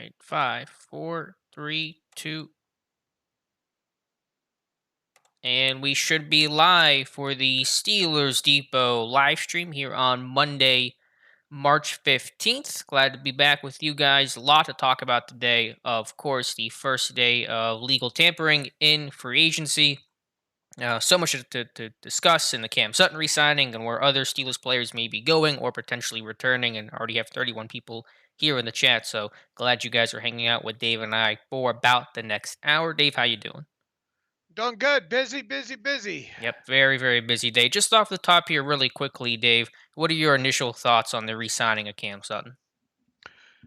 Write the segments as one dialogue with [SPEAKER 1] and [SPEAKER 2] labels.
[SPEAKER 1] right, 5, 4, 3, 2, and we should be live for the Steelers Depot live stream here on Monday, March 15th. Glad to be back with you guys. A lot to talk about today. Of course, the first day of legal tampering in free agency. So much to discuss in the Cam Sutton re-signing and where other Steelers players may be going or potentially returning. And already have 31 people here in the chat. So glad you guys are hanging out with Dave and I for about the next hour. Dave, how you doing?
[SPEAKER 2] Doing good. Busy, busy, busy.
[SPEAKER 1] Yep, very, very busy day. Just off the top here, really quickly, Dave, what are your initial thoughts on the re-signing of Cam Sutton?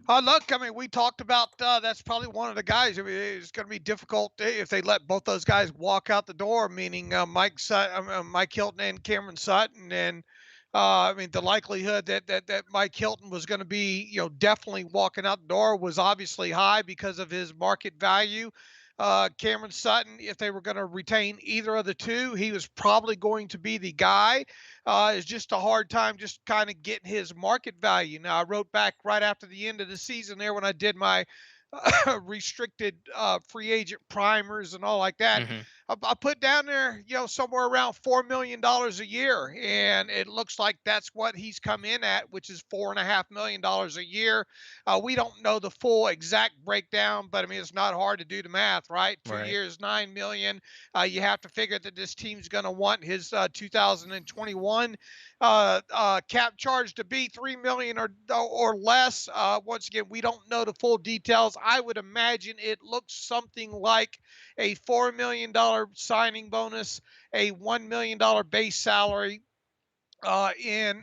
[SPEAKER 2] Look, I mean, we talked about that's probably one of the guys. I mean, it's going to be difficult if they let both those guys walk out the door, meaning Mike Hilton and Cameron Sutton. And I mean, the likelihood that Mike Hilton was going to be, definitely walking out the door was obviously high because of his market value. Cameron Sutton, if they were going to retain either of the two, he was probably going to be the guy. It's just a hard time just kind of getting his market value. Now, I wrote back right after the end of the season there when I did my restricted free agent primers and all like that.
[SPEAKER 1] Hmm.
[SPEAKER 2] I put down there, somewhere around $4 million a year, and it looks like that's what he's come in at, which is $4.5 million a year. We don't know the full exact breakdown, but I mean it's not hard to do the math, right? Two
[SPEAKER 1] Right.
[SPEAKER 2] years, 9 million. You have to figure that this team's going to want his 2021 cap charge to be 3 million or less. Once again, we don't know the full details. I would imagine it looks something like a $4 million signing bonus, a $1 million base salary, in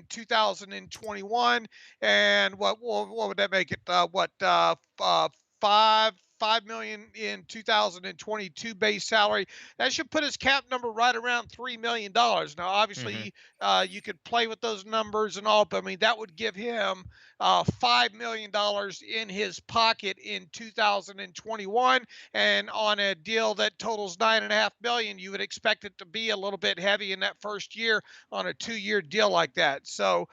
[SPEAKER 2] 2021, and what would that make it? What five million in 2022 base salary. That should put his cap number right around $3 million. Now,
[SPEAKER 1] Hmm.
[SPEAKER 2] obviously, you could play with those numbers and all, but I mean that would give him $5 million in his pocket in 2021, and on a deal that totals 9.5 million, you would expect it to be a little bit heavy in that first year on a 2-year deal like that. So,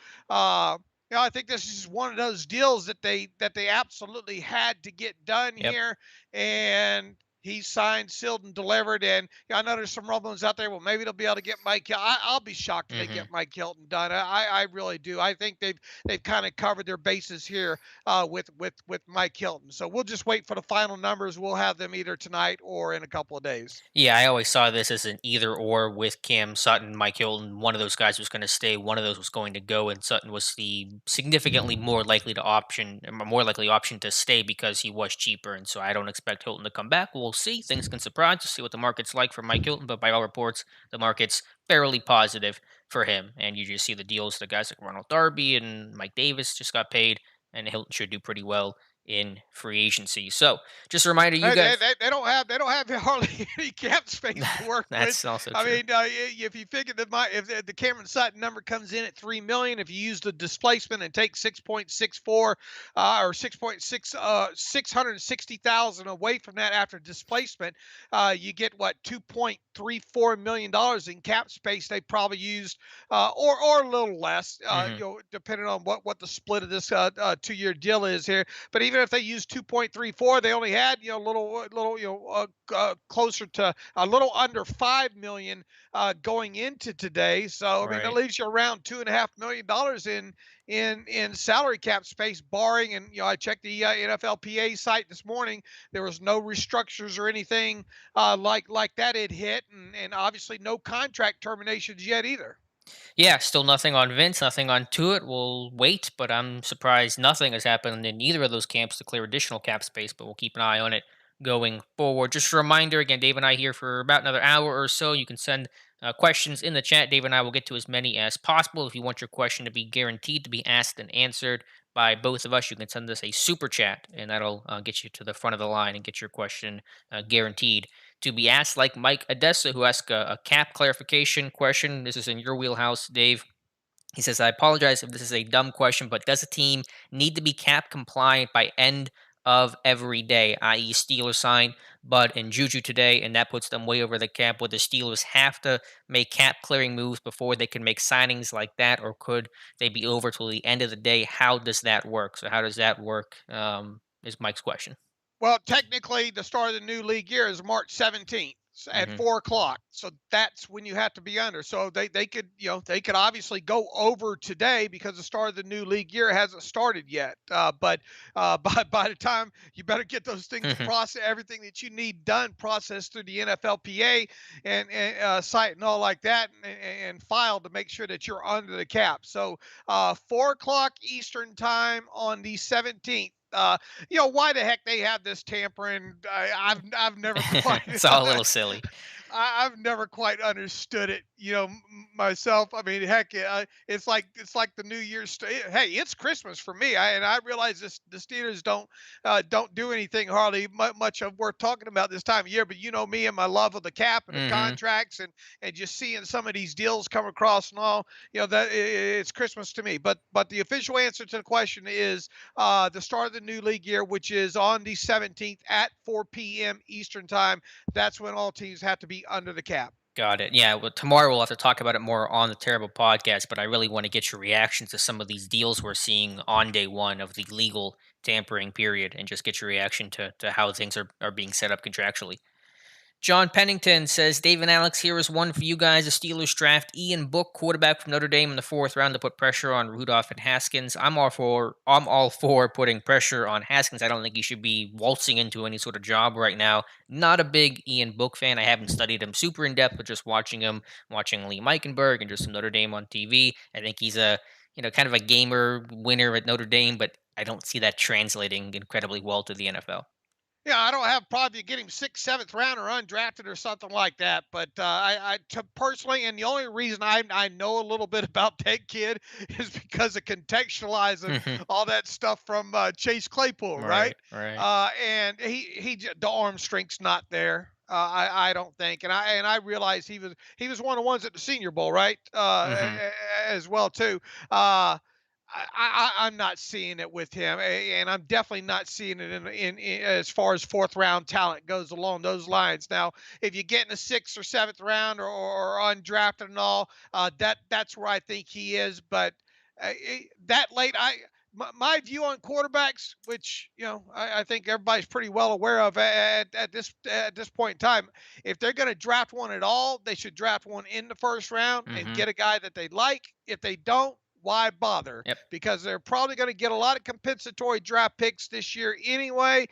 [SPEAKER 2] I think this is one of those deals that they absolutely had to get done
[SPEAKER 1] Yep.
[SPEAKER 2] here, and he signed, sealed, and delivered. And I know there's some rumblings out there. Well, maybe they'll be able to get Mike. I'll be shocked if they get
[SPEAKER 1] Hmm.
[SPEAKER 2] Mike Hilton done. I really do. I think they've kind of covered their bases here with Mike Hilton. So we'll just wait for the final numbers. We'll have them either tonight or in a couple of days.
[SPEAKER 1] Yeah, I always saw this as an either or with Cam Sutton, Mike Hilton. One of those guys was going to stay, one of those was going to go, and Sutton was the significantly more likely option to stay because he was cheaper. And so I don't expect Hilton to come back. We'll see. Things can surprise. We'll see what the market's like for Mike Hilton, but by all reports, the market's fairly positive for him. And you just see the deals. The guys like Ronald Darby and Mike Davis just got paid, and Hilton should do pretty well in free agency. So just a reminder, you
[SPEAKER 2] They, they,
[SPEAKER 1] guys.
[SPEAKER 2] they they don't have they don't have hardly any cap space to work with.
[SPEAKER 1] That's also
[SPEAKER 2] I
[SPEAKER 1] true.
[SPEAKER 2] mean, if you figure that if the Cameron Sutton number comes in at 3 million, if you use the displacement and take 6.64 or 6.6 660,000 away from that after displacement, you get what $2.34 million in cap space. They probably used or a little less,
[SPEAKER 1] Hmm.
[SPEAKER 2] depending on what the split of this 2-year deal is here. But even if they use 2.34, they only had little closer to a little under 5 million going into today. So I mean that
[SPEAKER 1] Right.
[SPEAKER 2] leaves you around $2.5 million in salary cap space, barring, and I checked the NFLPA site this morning. There was no restructures or anything like that it hit, and obviously no contract terminations yet either.
[SPEAKER 1] Yeah, still nothing on Vince, nothing on Tuitt. We'll wait, but I'm surprised nothing has happened in either of those camps to clear additional cap space, but we'll keep an eye on it going forward. Just a reminder again, Dave and I here for about another hour or so. You can send questions in the chat. Dave and I will get to as many as possible. If you want your question to be guaranteed to be asked and answered by both of us, you can send us a super chat, and that'll get you to the front of the line and get your question guaranteed to be asked, like Mike Odessa, who asked a cap clarification question. This is in your wheelhouse, Dave. He says, I apologize if this is a dumb question, but does a team need to be cap compliant by end of every day, i.e., Steelers sign Bud and JuJu today, and that puts them way over the cap. Would the Steelers have to make cap clearing moves before they can make signings like that, or could they be over till the end of the day? How does that work? So, how does that work? Is Mike's question.
[SPEAKER 2] Well, technically, the start of the new league year is March 17th at
[SPEAKER 1] Hmm.
[SPEAKER 2] 4 o'clock. So that's when you have to be under. So they could, they could obviously go over today because the start of the new league year hasn't started yet. But by the time you better get those things
[SPEAKER 1] Hmm.
[SPEAKER 2] process, everything that you need done, processed through the NFLPA and site and all like that, and filed to make sure that you're under the cap. So 4 o'clock Eastern time on the 17th. Why the heck they have this tampering? I've never quite
[SPEAKER 1] It's all a little silly.
[SPEAKER 2] I've never quite understood it, myself. I mean, heck, it's like the New Year's. Hey, it's Christmas for me. I realize the Steelers don't do anything hardly much of worth talking about this time of year. But you know me and my love of the cap and the
[SPEAKER 1] Hmm.
[SPEAKER 2] contracts and just seeing some of these deals come across and all. That it's Christmas to me. But the official answer to the question is the start of the new league year, which is on the 17th at 4 p.m. Eastern time. That's when all teams have to be under the cap.
[SPEAKER 1] Got it. Yeah. Well, tomorrow we'll have to talk about it more on the Terrible Podcast, but I really want to get your reaction to some of these deals we're seeing on day one of the legal tampering period, and just get your reaction to how things are being set up contractually. John Pennington says, Dave and Alex, here is one for you guys. The Steelers draft Ian Book, quarterback from Notre Dame in the fourth round to put pressure on Rudolph and Haskins. I'm all for putting pressure on Haskins. I don't think he should be waltzing into any sort of job right now. Not a big Ian Book fan. I haven't studied him super in depth, but just watching him, watching Lee Meikenberg and just some Notre Dame on TV. I think he's a kind of a gamer winner at Notre Dame, but I don't see that translating incredibly well to the NFL.
[SPEAKER 2] Yeah, I don't have a problem getting sixth, seventh round or undrafted or something like that. But personally, and the only reason I know a little bit about that kid is because of contextualizing all that stuff from Chase Claypool, right?
[SPEAKER 1] Right, right.
[SPEAKER 2] And the arm strength's not there. I don't think, and I realized he was one of the ones at the Senior Bowl, right?
[SPEAKER 1] Hmm.
[SPEAKER 2] As well too. Uh, I'm not seeing it with him, and I'm definitely not seeing it in as far as fourth round talent goes along those lines. Now, if you get in the sixth or seventh round or undrafted and all, that's where I think he is. But that late, my view on quarterbacks, which I think everybody's pretty well aware of at this point in time, if they're going to draft one at all, they should draft one in the first round and
[SPEAKER 1] Hmm.
[SPEAKER 2] get a guy that they like. If they don't, why bother?
[SPEAKER 1] Yep.
[SPEAKER 2] Because they're probably going to get a lot of compensatory draft picks this year anyway.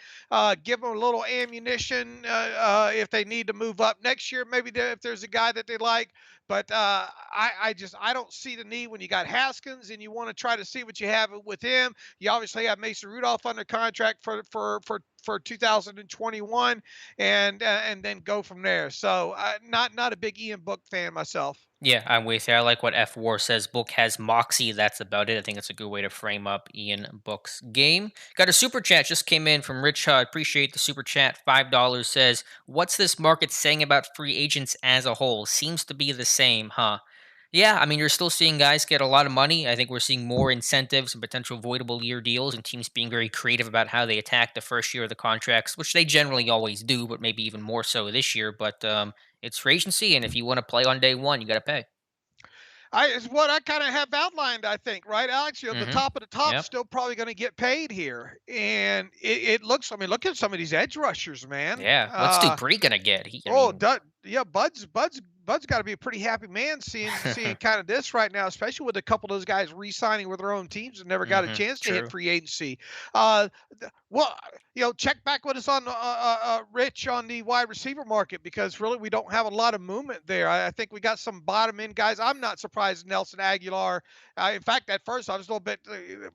[SPEAKER 2] Give them a little ammunition if they need to move up next year. Maybe if there's a guy that they like. But I don't see the need when you got Haskins and you want to try to see what you have with him. You obviously have Mason Rudolph under contract for 2021, and then go from there. So not a big Ian Book fan myself.
[SPEAKER 1] Yeah, I'm with you. I like what F War says. Book has moxie. That's about it. I think it's a good way to frame up Ian Book's game. Got a super chat just came in from Rich Hud. Appreciate the super chat. $5 says, "What's this market saying about free agents as a whole? Seems to be the same, huh?" Yeah, I mean, you're still seeing guys get a lot of money. I think we're seeing more incentives and potential voidable year deals, and teams being very creative about how they attack the first year of the contracts, which they generally always do, but maybe even more so this year. But it's free agency, and if you want to play on day one, you got to pay.
[SPEAKER 2] It's what I kind of have outlined, I think, right, Alex? The
[SPEAKER 1] Hmm.
[SPEAKER 2] top of the top
[SPEAKER 1] Yep.
[SPEAKER 2] still probably going to get paid here, and it looks. I mean, look at some of these edge rushers, man.
[SPEAKER 1] Yeah. What's Dupree gonna get? I
[SPEAKER 2] Oh,
[SPEAKER 1] mean,
[SPEAKER 2] yeah, Bud's got to be a pretty happy man seeing kind of this right now, especially with a couple of those guys re-signing with their own teams and never got a chance to hit
[SPEAKER 1] true.
[SPEAKER 2] free agency. Uh, well, check back with us on Rich on the wide receiver market because really we don't have a lot of movement there. I think we got some bottom end guys. I'm not surprised Nelson Aguilar. In fact, at first I was a little bit,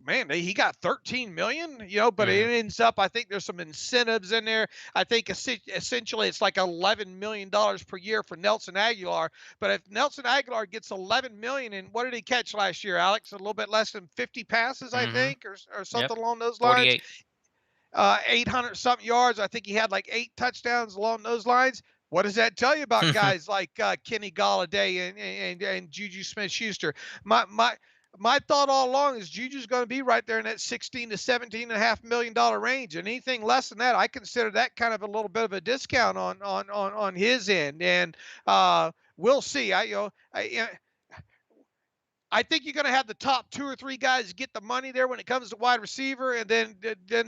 [SPEAKER 2] man, he got 13 million, but
[SPEAKER 1] Hmm.
[SPEAKER 2] it ends up. I think there's some incentives in there. I think essentially it's like $11 million per year for Nelson Aguilar. But if Nelson Aguilar gets 11 million, and what did he catch last year, Alex? A little bit less than 50 passes, I
[SPEAKER 1] Hmm.
[SPEAKER 2] think, or
[SPEAKER 1] Yep.
[SPEAKER 2] something along those lines.
[SPEAKER 1] 48.
[SPEAKER 2] 800 something yards. I think he had like 8 touchdowns along those lines. What does that tell you about guys like Kenny Galladay and JuJu Smith-Schuster? My my thought all along is Juju's going to be right there in that 16 to 17.5 million dollar range, and anything less than that, I consider that kind of a little bit of a discount on his end. And we'll see. I think you're going to have the top two or three guys get the money there when it comes to wide receiver, and then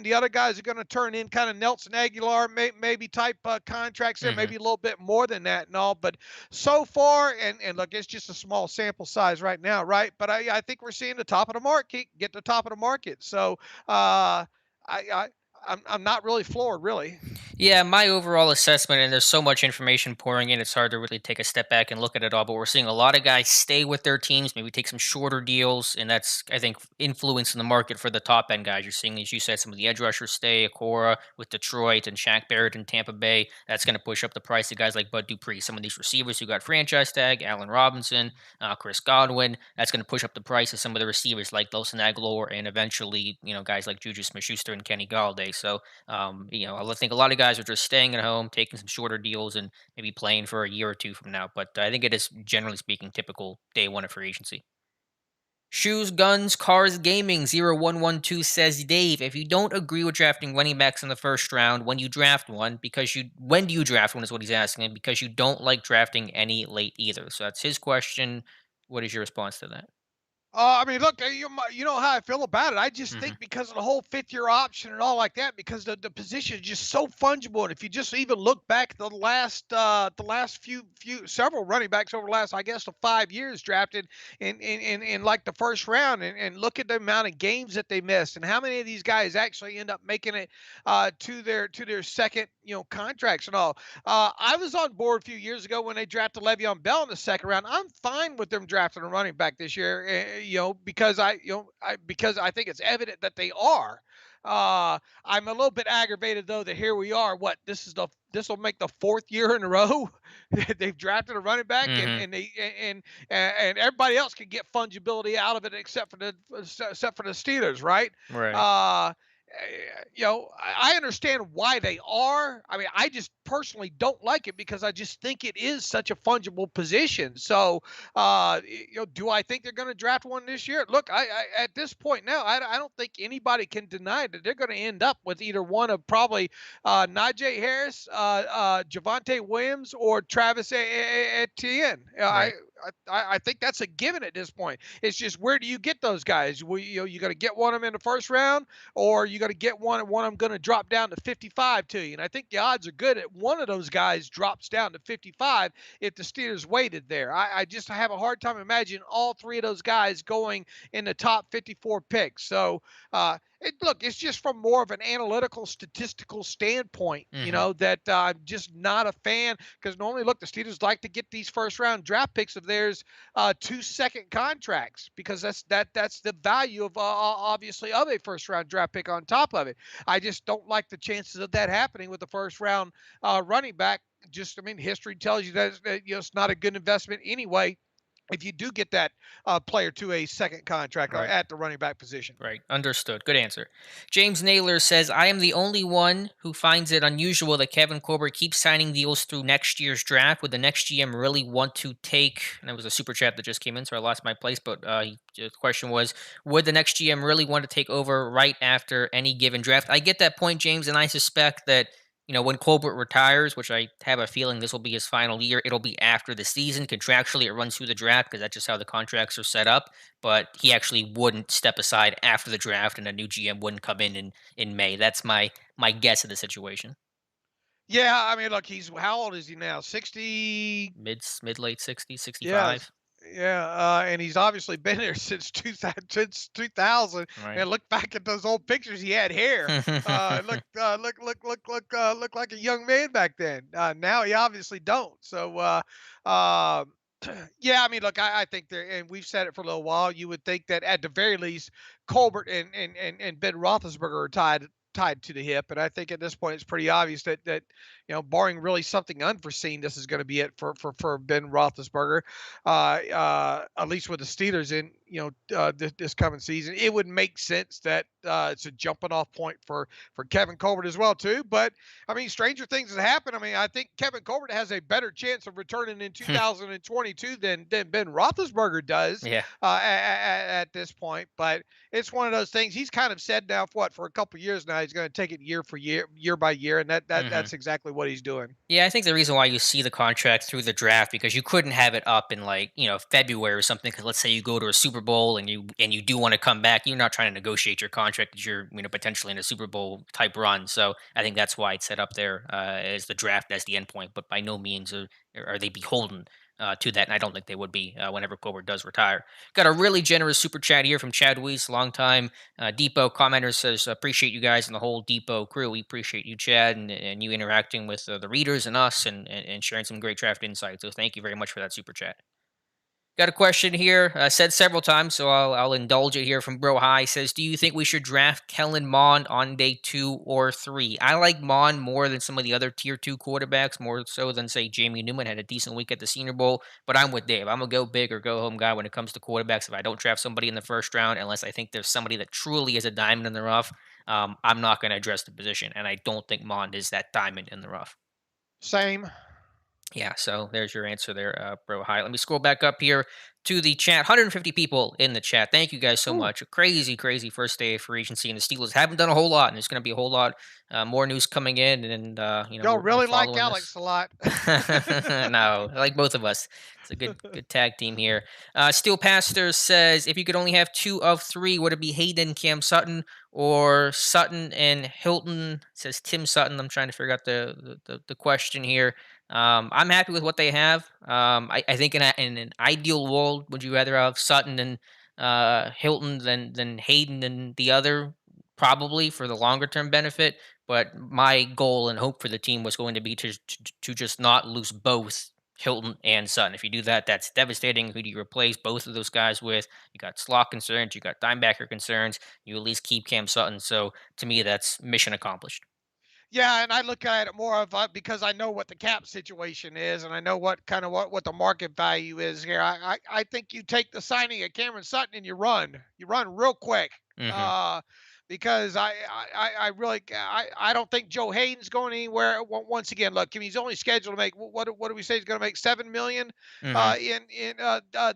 [SPEAKER 2] the other guys are going to turn in kind of Nelson Aguilar, maybe type contracts there,
[SPEAKER 1] Hmm.
[SPEAKER 2] maybe a little bit more than that and all. But so far, and look, it's just a small sample size right now, right? But I think we're seeing the top of the market get the top of the market. So I I'm not really floored, really.
[SPEAKER 1] Yeah, my overall assessment, and there's so much information pouring in, it's hard to really take a step back and look at it all. But we're seeing a lot of guys stay with their teams, maybe take some shorter deals, and that's, I think, influencing the market for the top end guys. You're seeing, as you said, some of the edge rushers stay, Okora with Detroit and Shaq Barrett in Tampa Bay. That's going to push up the price of guys like Bud Dupree. Some of these receivers who got franchise tag, Allen Robinson, Chris Godwin. That's going to push up the price of some of the receivers like Nelson Aguilar, and eventually, guys like JuJu Smith-Schuster and Kenny Galladay. So I think a lot of guys are just staying at home, taking some shorter deals, and maybe playing for a year or two from now. But I think it is, generally speaking, typical day one of free agency. Shoes, guns, cars, gaming 0112 says Dave, if you don't agree with drafting running backs in the first round when you draft one, when do you draft one is what he's asking, and because you don't like drafting any late either. So that's his question. What is your response to that?
[SPEAKER 2] I mean, look, you know how I feel about it. I just
[SPEAKER 1] Hmm.
[SPEAKER 2] think because of the whole fifth year option and all like that, because the position is just so fungible. And if you just even look back at the last few several running backs over the last, I guess, the 5 years drafted in like the first round, and look at the amount of games that they missed and how many of these guys actually end up making it to their second contracts and all. I was on board a few years ago when they drafted Le'Veon Bell in the second round. I'm fine with them drafting a running back this year, because I think it's evident that they are. I'm a little bit aggravated though that here we are. What this will make the fourth year in a row that they've drafted a running back, and
[SPEAKER 1] Hmm.
[SPEAKER 2] and they and everybody else can get fungibility out of it except for the Steelers, right?
[SPEAKER 1] Right.
[SPEAKER 2] Uh, I understand why they are. I mean, I just personally don't like it because I just think it is such a fungible position. So, do I think they're going to draft one this year? Look, at this point now, I don't think anybody can deny that they're going to end up with either one of probably Najee Harris, Javante Williams, or Travis Etienne.
[SPEAKER 1] Right.
[SPEAKER 2] I think that's a given at this point. It's just where do you get those guys? You got to get one of them in the first round, or you got to get one and one of them going to drop down to 55 to you. And I think the odds are good that one of those guys drops down to 55 if the Steelers waited there. I just have a hard time imagining all three of those guys going in the top 54 picks. So, look, it's just from more of an analytical, statistical standpoint,
[SPEAKER 1] Hmm.
[SPEAKER 2] that I'm just not a fan because normally, look, the Steelers like to get these first round draft picks of theirs 2 second contracts because that's the value of obviously of a first round draft pick on top of it. I just don't like the chances of that happening with the first round running back. Just, I mean, history tells you that it's not a good investment anyway if you do get that player to a second contract or
[SPEAKER 1] Right.
[SPEAKER 2] at the running back position.
[SPEAKER 1] Right. Understood. Good answer. James Naylor says, I am the only one who finds it unusual that Kevin Colbert keeps signing deals through next year's draft. Would the next GM really want to take, and it was a super chat that just came in, so I lost my place, but the question was, would the next GM really want to take over right after any given draft? I get that point, James, and I suspect that when Colbert retires, which I have a feeling this will be his final year, it'll be after the season. Contractually, it runs through the draft because that's just how the contracts are set up. But he actually wouldn't step aside after the draft, and a new GM wouldn't come in May. That's my guess of the situation.
[SPEAKER 2] Yeah, I mean, look, he's how old is he now? 60.
[SPEAKER 1] Mid late 60s,
[SPEAKER 2] Yes.
[SPEAKER 1] 65.
[SPEAKER 2] Yeah, and he's obviously been there since 2000.
[SPEAKER 1] Right.
[SPEAKER 2] And look back at those old pictures. He had hair. Look like a young man back then. Now he obviously don't. So, yeah, I mean, look, I think there, and we've said it for a little while. You would think that at the very least, Colbert and Ben Roethlisberger are tied to the hip, and I think at this point it's pretty obvious that barring really something unforeseen, this is going to be it for Ben Roethlisberger. At least with the Steelers in this coming season, it would make sense that it's a jumping off point for Kevin Colbert as well too. But I mean, stranger things have happened. I mean, I think Kevin Colbert has a better chance of returning in 2022 than Ben Roethlisberger does
[SPEAKER 1] Yeah.
[SPEAKER 2] at this point. But it's one of those things. He's kind of said now for a couple of years now he's going to take it year for year, year by year, and
[SPEAKER 1] Hmm.
[SPEAKER 2] that's exactly what he's doing.
[SPEAKER 1] Yeah, I think the reason why you see the contract through the draft because you couldn't have it up in like February or something. Because let's say you go to a Super Bowl and you do want to come back, you're not trying to negotiate your contract because you're potentially in a Super Bowl type run. So I think that's why it's set up there as the draft as the endpoint. But by no means are they beholden to that, and I don't think they would be whenever Colbert does retire. Got a really generous super chat here from Chad Weiss, longtime Depot commenter says, appreciate you guys and the whole Depot crew. We appreciate you, Chad, and you interacting with the readers and us and sharing some great draft insights. So thank you very much for that super chat. Got a question here, said several times, so I'll indulge it here from Bro High. Says, do you think we should draft Kellen Mond on day 2 or 3? I like Mond more than some of the other tier 2 quarterbacks, more so than, say, Jamie Newman had a decent week at the Senior Bowl. But I'm with Dave. I'm a go big or go home guy when it comes to quarterbacks. If I don't draft somebody in the first round, unless I think there's somebody that truly is a diamond in the rough, I'm not going to address the position. And I don't think Mond is that diamond in the rough.
[SPEAKER 2] Same.
[SPEAKER 1] Yeah, so there's your answer there, Bro Hi. Let me scroll back up here to the chat. 150 people in the chat. Thank you guys so
[SPEAKER 2] Ooh,
[SPEAKER 1] much. A crazy, crazy first day of free agency, and the Steelers haven't done a whole lot, and there's going to be a whole lot more news coming in, and
[SPEAKER 2] y'all
[SPEAKER 1] we're
[SPEAKER 2] really like
[SPEAKER 1] following this.
[SPEAKER 2] Alex a lot.
[SPEAKER 1] No, like both of us. It's a good tag team here. Steel Pastor says, if you could only have 2 of 3, would it be Hayden, Cam Sutton, or Sutton and Hilton? Says Tim Sutton. I'm trying to figure out the question here. I'm happy with what they have. I think in an ideal world, would you rather have Sutton and Hilton than Hayden and the other? Probably for the longer term benefit. But my goal and hope for the team was going to be to just not lose both Hilton and Sutton. If you do that, that's devastating. Who do you replace both of those guys with? You got slot concerns, you got dimebacker concerns. You at least keep Cam Sutton. So to me, that's mission accomplished.
[SPEAKER 2] Yeah, and I look at it more of because I know what the cap situation is, and I know what the market value is here. I think you take the signing of Cameron Sutton and you run real quick.
[SPEAKER 1] Hmm.
[SPEAKER 2] Uh, because I really I don't think Joe Hayden's going anywhere. Once again, look, I mean, he's only scheduled to make what do we say he's going to make 7 million
[SPEAKER 1] Hmm.
[SPEAKER 2] in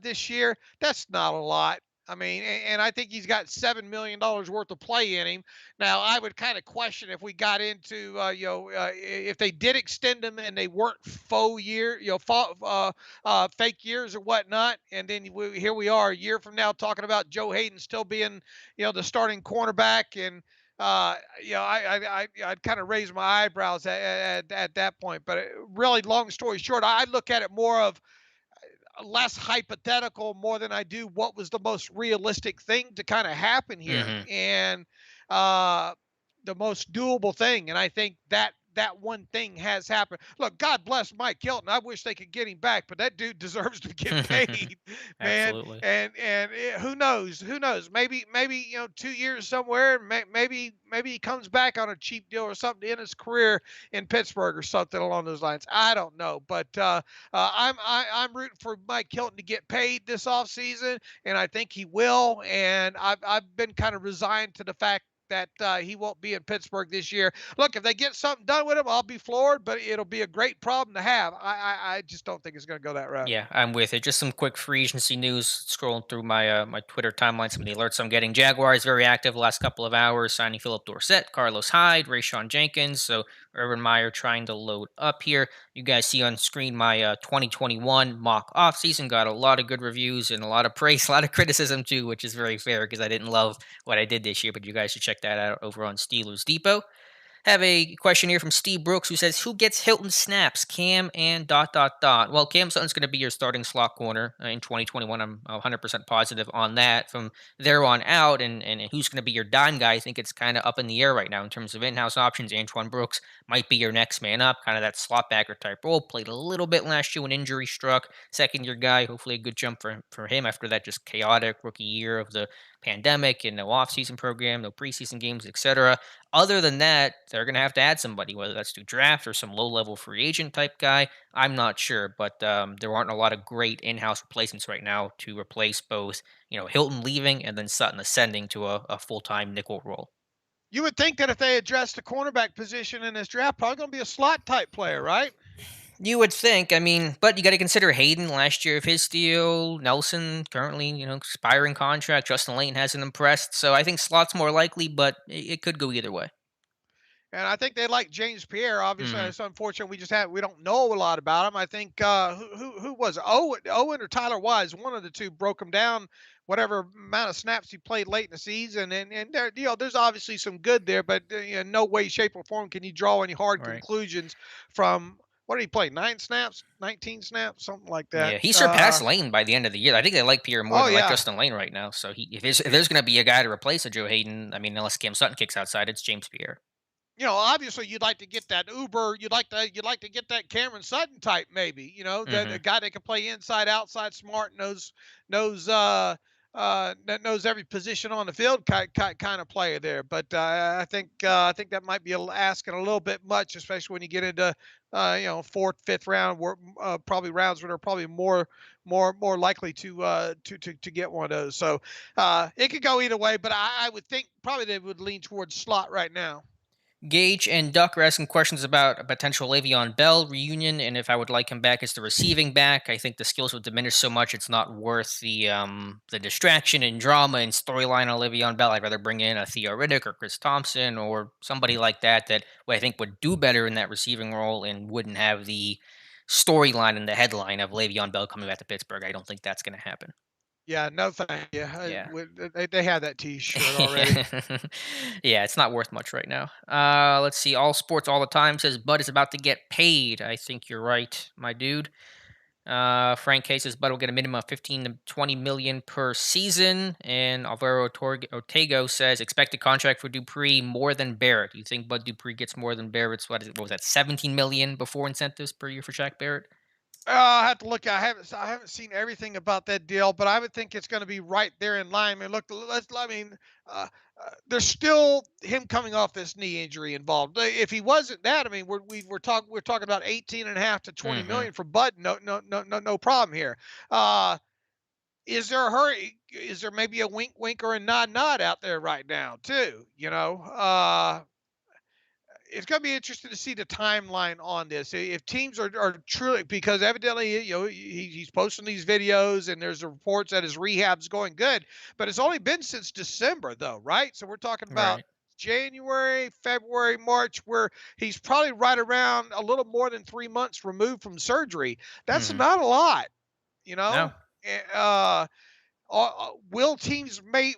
[SPEAKER 2] this year. That's not a lot. I mean, and I think he's got $7 million worth of play in him. Now, I would kind of question if we got into, if they did extend them and they weren't fake years or whatnot, and then here we are a year from now talking about Joe Hayden still being, the starting cornerback, and I'd kind of raise my eyebrows at that point. But really, long story short, I look at it more of less hypothetical more than I do what was the most realistic thing to kind of happen here,
[SPEAKER 1] Hmm.
[SPEAKER 2] and uh, the most doable thing. And I think that one thing has happened. Look, God bless Mike Hilton. I wish they could get him back, but that dude deserves to get paid, man.
[SPEAKER 1] Absolutely.
[SPEAKER 2] And who knows? Who knows? Maybe 2 years somewhere. Maybe he comes back on a cheap deal or something to end his career in Pittsburgh or something along those lines. I don't know, but I'm rooting for Mike Hilton to get paid this offseason, and I think he will. And I've been kind of resigned to the fact that he won't be in Pittsburgh this year. Look, if they get something done with him, I'll be floored, but it'll be a great problem to have. I just don't think it's going to go that route.
[SPEAKER 1] Yeah, I'm with it. Just some quick free agency news. Scrolling through my Twitter timeline, some of the alerts I'm getting. Jaguars very active the last couple of hours, signing Philip Dorsett, Carlos Hyde, Rayshon Jenkins. So Urban Meyer trying to load up here. You guys see on screen my 2021 mock offseason. Got a lot of good reviews and a lot of praise, a lot of criticism too, which is very fair because I didn't love what I did this year. But you guys should check that out over on Steelers Depot. Have a question here from Steve Brooks who says, who gets Hilton snaps, Cam and dot dot dot? Well, Cam Sutton's going to be your starting slot corner in 2021. I'm 100% positive on that. From there on out, and who's going to be your dime guy, I think it's kind of up in the air right now in terms of in-house options. Antoine Brooks might be your next man up, kind of that slot backer type role. Played a little bit last year when injury struck. Second year guy, hopefully a good jump for him after that just chaotic rookie year of the pandemic and no offseason program, no preseason games, etc. Other than that, they're going to have to add somebody, whether that's through draft or some low-level free agent type guy. I'm not sure, but there aren't a lot of great in-house replacements right now to replace both, Hilton leaving and then Sutton ascending to a full-time nickel role.
[SPEAKER 2] You would think that if they address the cornerback position in this draft, probably going to be a slot type player, right?
[SPEAKER 1] You would think. I mean, but you got to consider Hayden last year of his deal. Nelson currently, expiring contract. Justin Lane hasn't impressed, so I think slot's more likely, but it could go either way.
[SPEAKER 2] And I think they like James Pierre. Obviously,
[SPEAKER 1] Hmm.
[SPEAKER 2] it's unfortunate we don't know a lot about him. I think who was it? Owen or Tyler Wise, one of the two broke him down. Whatever amount of snaps he played late in the season, and there, there's obviously some good there, but no way, shape, or form can you draw any hard
[SPEAKER 1] Right.
[SPEAKER 2] conclusions from what did he play? 9 snaps, 19 snaps, something like that.
[SPEAKER 1] Yeah, he surpassed Lane by the end of the year. I think they like Pierre more
[SPEAKER 2] Oh
[SPEAKER 1] than like
[SPEAKER 2] yeah,
[SPEAKER 1] Justin Lane right now. So if there's going to be a guy to replace a Joe Hayden, I mean, unless Cam Sutton kicks outside, it's James Pierre.
[SPEAKER 2] obviously you'd like to get that Uber, you'd like to get that Cameron Sutton type, maybe. That a
[SPEAKER 1] Hmm.
[SPEAKER 2] guy that can play inside, outside, smart, knows that knows every position on the field, kind of player there. But I think that might be asking a little bit much, especially when you get into fourth, fifth round, probably rounds where they're probably more likely to get one of those. So it could go either way, but I would think probably they would lean towards slot right now.
[SPEAKER 1] Gage and Duck are asking questions about a potential Le'Veon Bell reunion and if I would like him back as the receiving back. I think the skills would diminish so much it's not worth the distraction and drama and storyline on Le'Veon Bell. I'd rather bring in a Theo Riddick or Chris Thompson or somebody like that I think would do better in that receiving role and wouldn't have the storyline and the headline of Le'Veon Bell coming back to Pittsburgh. I don't think that's going to happen.
[SPEAKER 2] Yeah, no thank you.
[SPEAKER 1] Yeah.
[SPEAKER 2] They have that T-shirt already.
[SPEAKER 1] Yeah, it's not worth much right now. Let's see. All sports all the time says Bud is about to get paid. I think you're right, my dude. Frank K says Bud will get a minimum of 15 to 20 million per season, and Alvaro Ortego says expected contract for Dupree more than Barrett. Do you think Bud Dupree gets more than Barrett's? What was that? 17 million before incentives per year for Shaq Barrett?
[SPEAKER 2] I have to look. I haven't seen everything about that deal, but I would think it's going to be right there in line. I mean, look, I mean, uh, there's still him coming off this knee injury involved. If he wasn't that, I mean, we're talking about 18 and a half to 20
[SPEAKER 1] Mm-hmm.
[SPEAKER 2] million for Bud. No problem here. Is there a hurry? Is there maybe a wink, wink, or a nod, nod out there right now too? It's going to be interesting to see the timeline on this. If teams are truly, because evidently, he's posting these videos and there's reports that his rehab's going good, but it's only been since December though, right? So we're talking about
[SPEAKER 1] Right.
[SPEAKER 2] January, February, March, where he's probably right around a little more than 3 months removed from surgery. That's
[SPEAKER 1] Mm-hmm.
[SPEAKER 2] not a lot, you
[SPEAKER 1] No.
[SPEAKER 2] know. Uh, will teams maybe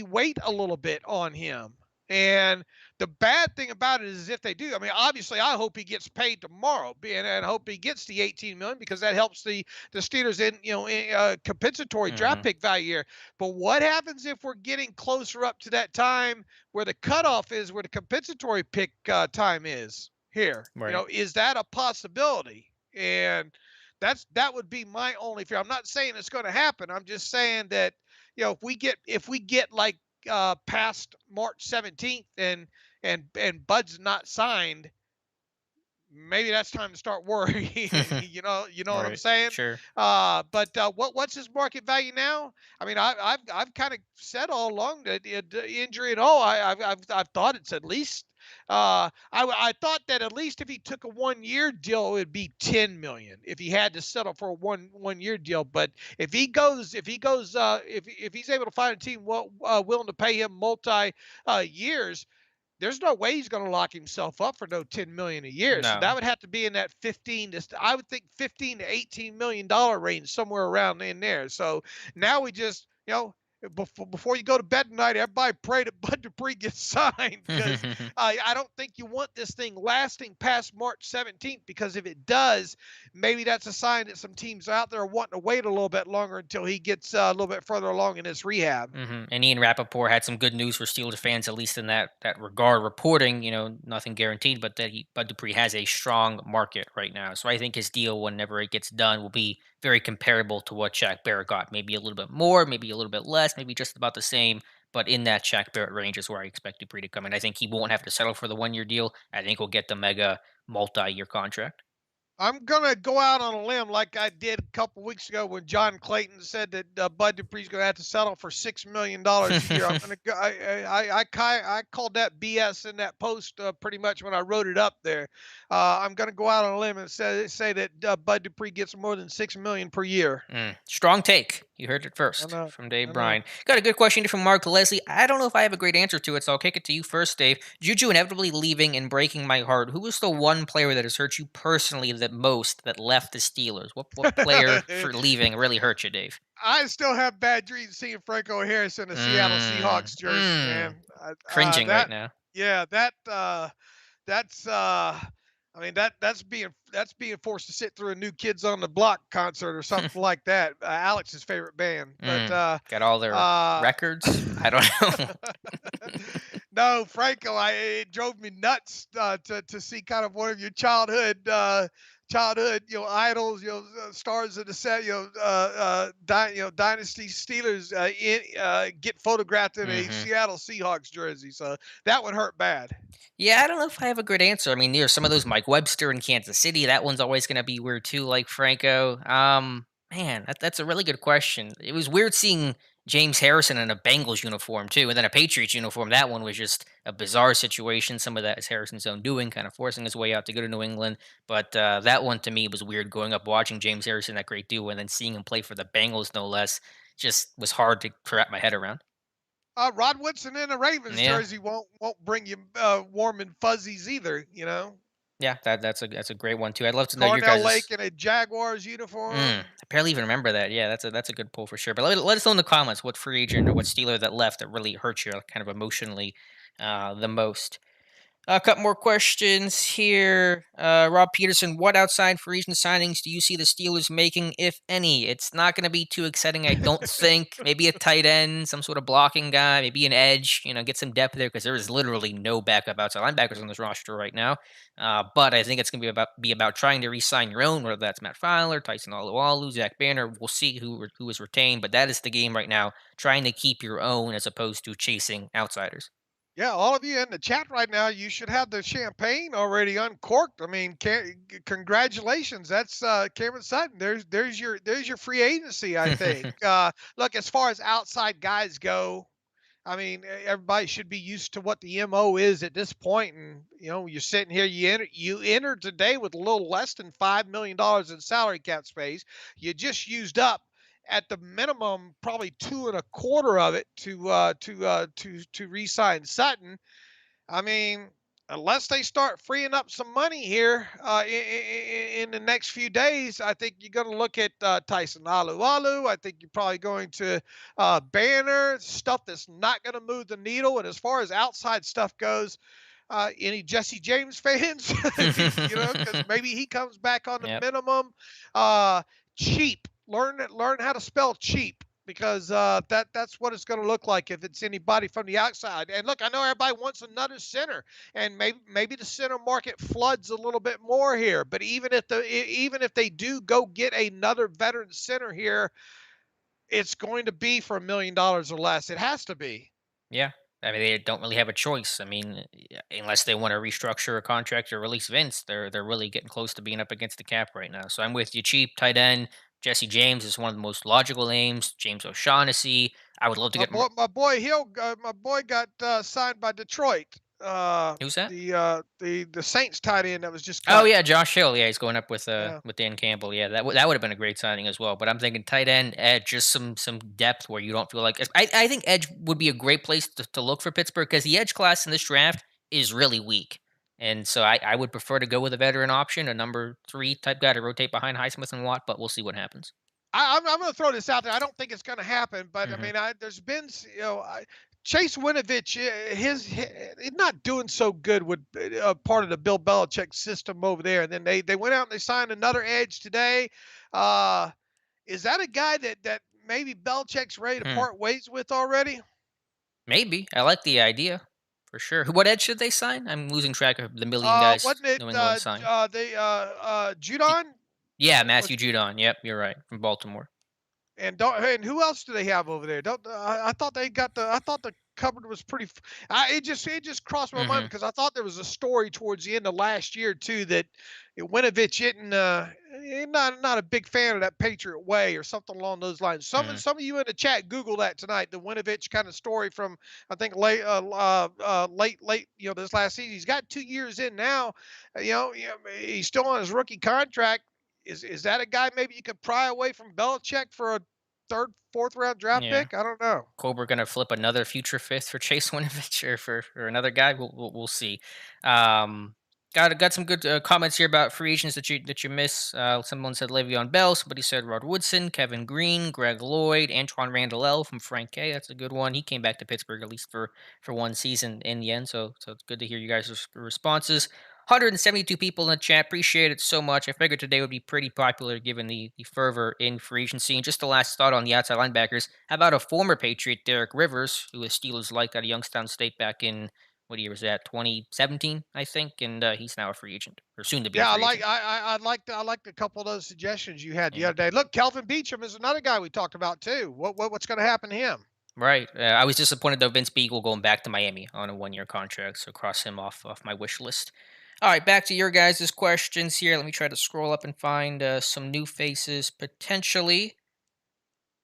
[SPEAKER 2] wait a little bit on him? And the bad thing about it is if they do, I mean, obviously, I hope he gets paid tomorrow, and hope he gets the 18 million because that helps the Steelers in compensatory draft
[SPEAKER 1] Mm-hmm.
[SPEAKER 2] pick value here. But what happens if we're getting closer up to that time where the cutoff is, where the compensatory pick time is here?
[SPEAKER 1] Right.
[SPEAKER 2] Is that a possibility? And that would be my only fear. I'm not saying it's going to happen. I'm just saying that if we get like past March 17th and Bud's not signed, maybe that's time to start worrying. You know what I'm
[SPEAKER 1] Right.
[SPEAKER 2] saying?
[SPEAKER 1] Sure.
[SPEAKER 2] But what's his market value now? I mean, I've kind of said all along that the injury and all, I've thought it's at least. I thought that at least if he took a 1 year deal, it would be 10 million if he had to settle for a one year deal. But if he's able to find a team willing to pay him multi years, there's no way he's going to lock himself up for no 10 million a year. So that
[SPEAKER 1] No.
[SPEAKER 2] would have to be in that 15 to I would think 15 to 18 million dollar range, somewhere around in there. So now we just, before you go to bed tonight, everybody pray that Bud Dupree gets signed, because I don't think you want this thing lasting past March 17th, because if it does, maybe that's a sign that some teams out there are wanting to wait a little bit longer until he gets a little bit further along in his rehab.
[SPEAKER 1] And Ian Rappaport had some good news for Steelers fans, at least in that regard, reporting, nothing guaranteed, but that Bud Dupree has a strong market right now. So I think his deal, whenever it gets done, will be very comparable to what Shaq Barrett got. Maybe a little bit more, maybe a little bit less, maybe just about the same. but in that Shaq Barrett range is where I expect Dupree to come in. I think he won't have to settle for the 1 year deal. I think we'll get the mega multi-year contract.
[SPEAKER 2] I'm gonna go out on a limb like I did a couple weeks ago when John Clayton said that Bud Dupree's gonna have to settle for $6 million a year. I'm gonna go. I called that BS in that post pretty much when I wrote it up there. I'm gonna go out on a limb and say that Bud Dupree gets more than $6 million per year.
[SPEAKER 1] Strong take. You heard it
[SPEAKER 2] I
[SPEAKER 1] first
[SPEAKER 2] know.
[SPEAKER 1] from Dave
[SPEAKER 2] I know.
[SPEAKER 1] Bryan. Got a good question from Mark Leslie. I don't know if I have a great answer to it, so I'll kick it to you first, Dave. Juju inevitably leaving and breaking my heart. Who was the one player that has hurt you personally the most that left the Steelers? What player for leaving really hurt you, Dave?
[SPEAKER 2] I still have bad dreams seeing Franco Harris in a Seattle Seahawks jersey, man.
[SPEAKER 1] Cringing right
[SPEAKER 2] That,
[SPEAKER 1] now.
[SPEAKER 2] yeah, that's I mean that's being forced to sit through a New Kids on the Block concert or something like that. Alex's favorite band, but
[SPEAKER 1] Got all their
[SPEAKER 2] uh,
[SPEAKER 1] records? I don't know.
[SPEAKER 2] no, Franco, it drove me nuts to see kind of one of your childhood idols, stars of the set, dynasty Steelers get photographed in a
[SPEAKER 1] hmm
[SPEAKER 2] Seattle Seahawks jersey. So that would hurt bad.
[SPEAKER 1] Yeah, I don't know if I have a good answer. I mean, there's some of those Mike Webster in Kansas City. That one's always going to be weird too, like Franco. Man, that's a really good question. It was weird seeing James Harrison in a Bengals uniform too, and then a Patriots uniform. That one was just a bizarre situation. Some of that is Harrison's own doing, kind of forcing his way out to go to New England. But that one to me was weird. Going up, watching James Harrison, that great duo, and then seeing him play for the Bengals, no less, just was hard to wrap my head around.
[SPEAKER 2] Rod Woodson in a Ravens
[SPEAKER 1] Yeah,
[SPEAKER 2] jersey won't bring you warm and fuzzies either.
[SPEAKER 1] yeah, that's a great one too. I'd love to know your
[SPEAKER 2] Cornell
[SPEAKER 1] guys'.
[SPEAKER 2] Lake in a Jaguars uniform.
[SPEAKER 1] I barely even remember that. Yeah, that's a good pull for sure. But let us know in the comments what free agent or what Steeler that left that really hurt you, kind of emotionally, the most. A couple more questions here. Rob Peterson, what outside free agent signings do you see the Steelers making, if any? It's not going to be too exciting, I don't think. Maybe a tight end, some sort of blocking guy, maybe an edge. Get some depth there because there is literally no backup outside linebackers on this roster right now. But I think it's going to be about trying to re-sign your own, whether that's Matt Filer, Tyson Alualu, Zach Banner. We'll see who is retained, but that is the game right now. Trying to keep your own as opposed to chasing outsiders.
[SPEAKER 2] Yeah, all of you in the chat right now, you should have the champagne already uncorked. I mean, congratulations. That's Cameron Sutton. There's your free agency, I think. Look, as far as outside guys go, I mean, everybody should be used to what the MO is at this point. And you're sitting here, you enter today with a little less than $5 million in salary cap space. You just used up at the minimum probably two and a quarter of it to re-sign Sutton. I mean, unless they start freeing up some money here in the next few days, I think you're going to look at Tyson Alualu. I think you're probably going to Banner, stuff that's not going to move the needle. And as far as outside stuff goes, any Jesse James fans, because maybe he comes back on the
[SPEAKER 1] Yep.
[SPEAKER 2] minimum. Cheap. Learn how to spell cheap because that's what it's going to look like if it's anybody from the outside. And look, I know everybody wants another center, and maybe the center market floods a little bit more here. But even if they do go get another veteran center here, it's going to be for $1 million or less. It has to be.
[SPEAKER 1] Yeah. I mean, they don't really have a choice. I mean, unless they want to restructure a contract or release Vince, they're really getting close to being up against the cap right now. So I'm with you. Cheap tight end. Jesse James is one of the most logical names. James O'Shaughnessy. I would love to
[SPEAKER 2] My
[SPEAKER 1] get.
[SPEAKER 2] boy, my boy got signed by Detroit.
[SPEAKER 1] Who's that?
[SPEAKER 2] The Saints tight end that was just
[SPEAKER 1] Oh
[SPEAKER 2] cut.
[SPEAKER 1] yeah, Josh Hill. Yeah, he's going up
[SPEAKER 2] Yeah.
[SPEAKER 1] with Dan Campbell. Yeah, that would have been a great signing as well. But I'm thinking tight end, edge, just some depth where you don't feel like. I think edge would be a great place to look for Pittsburgh because the edge class in this draft is really weak, and so I would prefer to go with a veteran option, a number 3 type guy to rotate behind Highsmith and Watt. But we'll see what happens.
[SPEAKER 2] I'm going to throw this out there. I don't think it's going to happen, but I
[SPEAKER 1] hmm
[SPEAKER 2] mean, there's been, Chase Winovich, he's not doing so good with part of the Bill Belichick system over there. And then they went out and they signed another edge today. Uh, is that a guy that maybe Belichick's ready to
[SPEAKER 1] Hmm.
[SPEAKER 2] part ways with already?
[SPEAKER 1] Maybe I like the idea for sure. What edge should they sign? I'm losing track of the million guys
[SPEAKER 2] Wasn't it
[SPEAKER 1] New England signed.
[SPEAKER 2] Judon?
[SPEAKER 1] Yeah,
[SPEAKER 2] Was
[SPEAKER 1] Matthew Judon. Yep, you're right from Baltimore.
[SPEAKER 2] And who else do they have over there? Don't I thought they got the I thought the cupboard was pretty. It just crossed my mind
[SPEAKER 1] Mhm.
[SPEAKER 2] because I thought there was a story towards the end of last year too that Winovich isn't not a big fan of that Patriot way or something along those lines.
[SPEAKER 1] Mhm.
[SPEAKER 2] Some of you in the chat Google that tonight, the Winovich kind of story from I think late this last season. He's got 2 years in now. He's still on his rookie contract. Is that a guy maybe you could pry away from Belichick for a third, fourth round draft
[SPEAKER 1] Yeah.
[SPEAKER 2] pick? I don't know.
[SPEAKER 1] Colbert gonna flip another future fifth for Chase Winovich or for another guy? We'll see. Um, got some good comments here about free agents that you miss. Someone said Le'Veon Bell. Somebody said Rod Woodson, Kevin Green, Greg Lloyd, Antoine Randall L from Frank K. That's a good one. He came back to Pittsburgh at least for one season in the end. So it's good to hear you guys' responses. 172 people in the chat. Appreciate it so much. I figured today would be pretty popular given the fervor in free agency. And just the last thought on the outside linebackers. How about a former Patriot, Derek Rivers, who was Steelers like out of Youngstown State back in what year was that? 2017, I think, and he's now a free agent or soon to be a
[SPEAKER 2] Yeah,
[SPEAKER 1] free agent.
[SPEAKER 2] I liked a couple of those suggestions you had the
[SPEAKER 1] Yeah.
[SPEAKER 2] other day. Look, Kelvin Beachum is another guy we talked about too. What's going to happen to him?
[SPEAKER 1] Right. I was disappointed though Vince Beagle going back to Miami on a 1 year contract, so cross him off my wish list. All right, back to your guys' questions here. Let me try to scroll up and find some new faces potentially.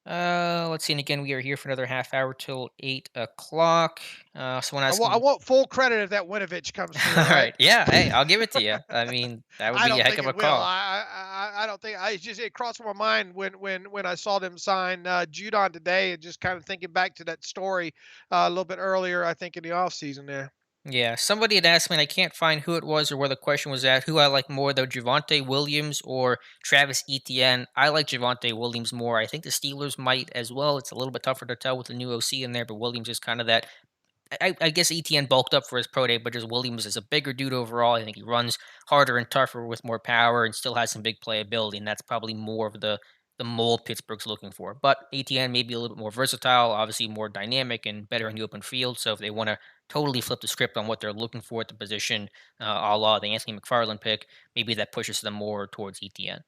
[SPEAKER 1] Let's see. And again, we are here for another half hour till 8 o'clock. Someone
[SPEAKER 2] I
[SPEAKER 1] asking.
[SPEAKER 2] want full credit if that Winovich comes through.
[SPEAKER 1] All
[SPEAKER 2] All right.
[SPEAKER 1] right. Yeah. Hey, I'll give it to you. I mean, that would
[SPEAKER 2] I
[SPEAKER 1] be a
[SPEAKER 2] don't
[SPEAKER 1] heck
[SPEAKER 2] think
[SPEAKER 1] of a
[SPEAKER 2] it will.
[SPEAKER 1] call.
[SPEAKER 2] I don't think. It crossed my mind when I saw them sign Judon today, and just kind of thinking back to that story a little bit earlier. I think in the off season there.
[SPEAKER 1] Yeah. Somebody had asked me, and I can't find who it was or where the question was at, who I like more, though, Javante Williams or Travis Etienne. I like Javante Williams more. I think the Steelers might as well. It's a little bit tougher to tell with the new OC in there, but Williams is kind of that. I guess ETN bulked up for his pro day, but just Williams is a bigger dude overall. I think he runs harder and tougher with more power and still has some big playability, and that's probably more of the mold Pittsburgh's looking for. But ETN may be a little bit more versatile, obviously more dynamic and better in the open field. So if they want to totally flip the script on what they're looking for at the position, a la the Anthony McFarland pick, maybe that pushes them more towards ETN.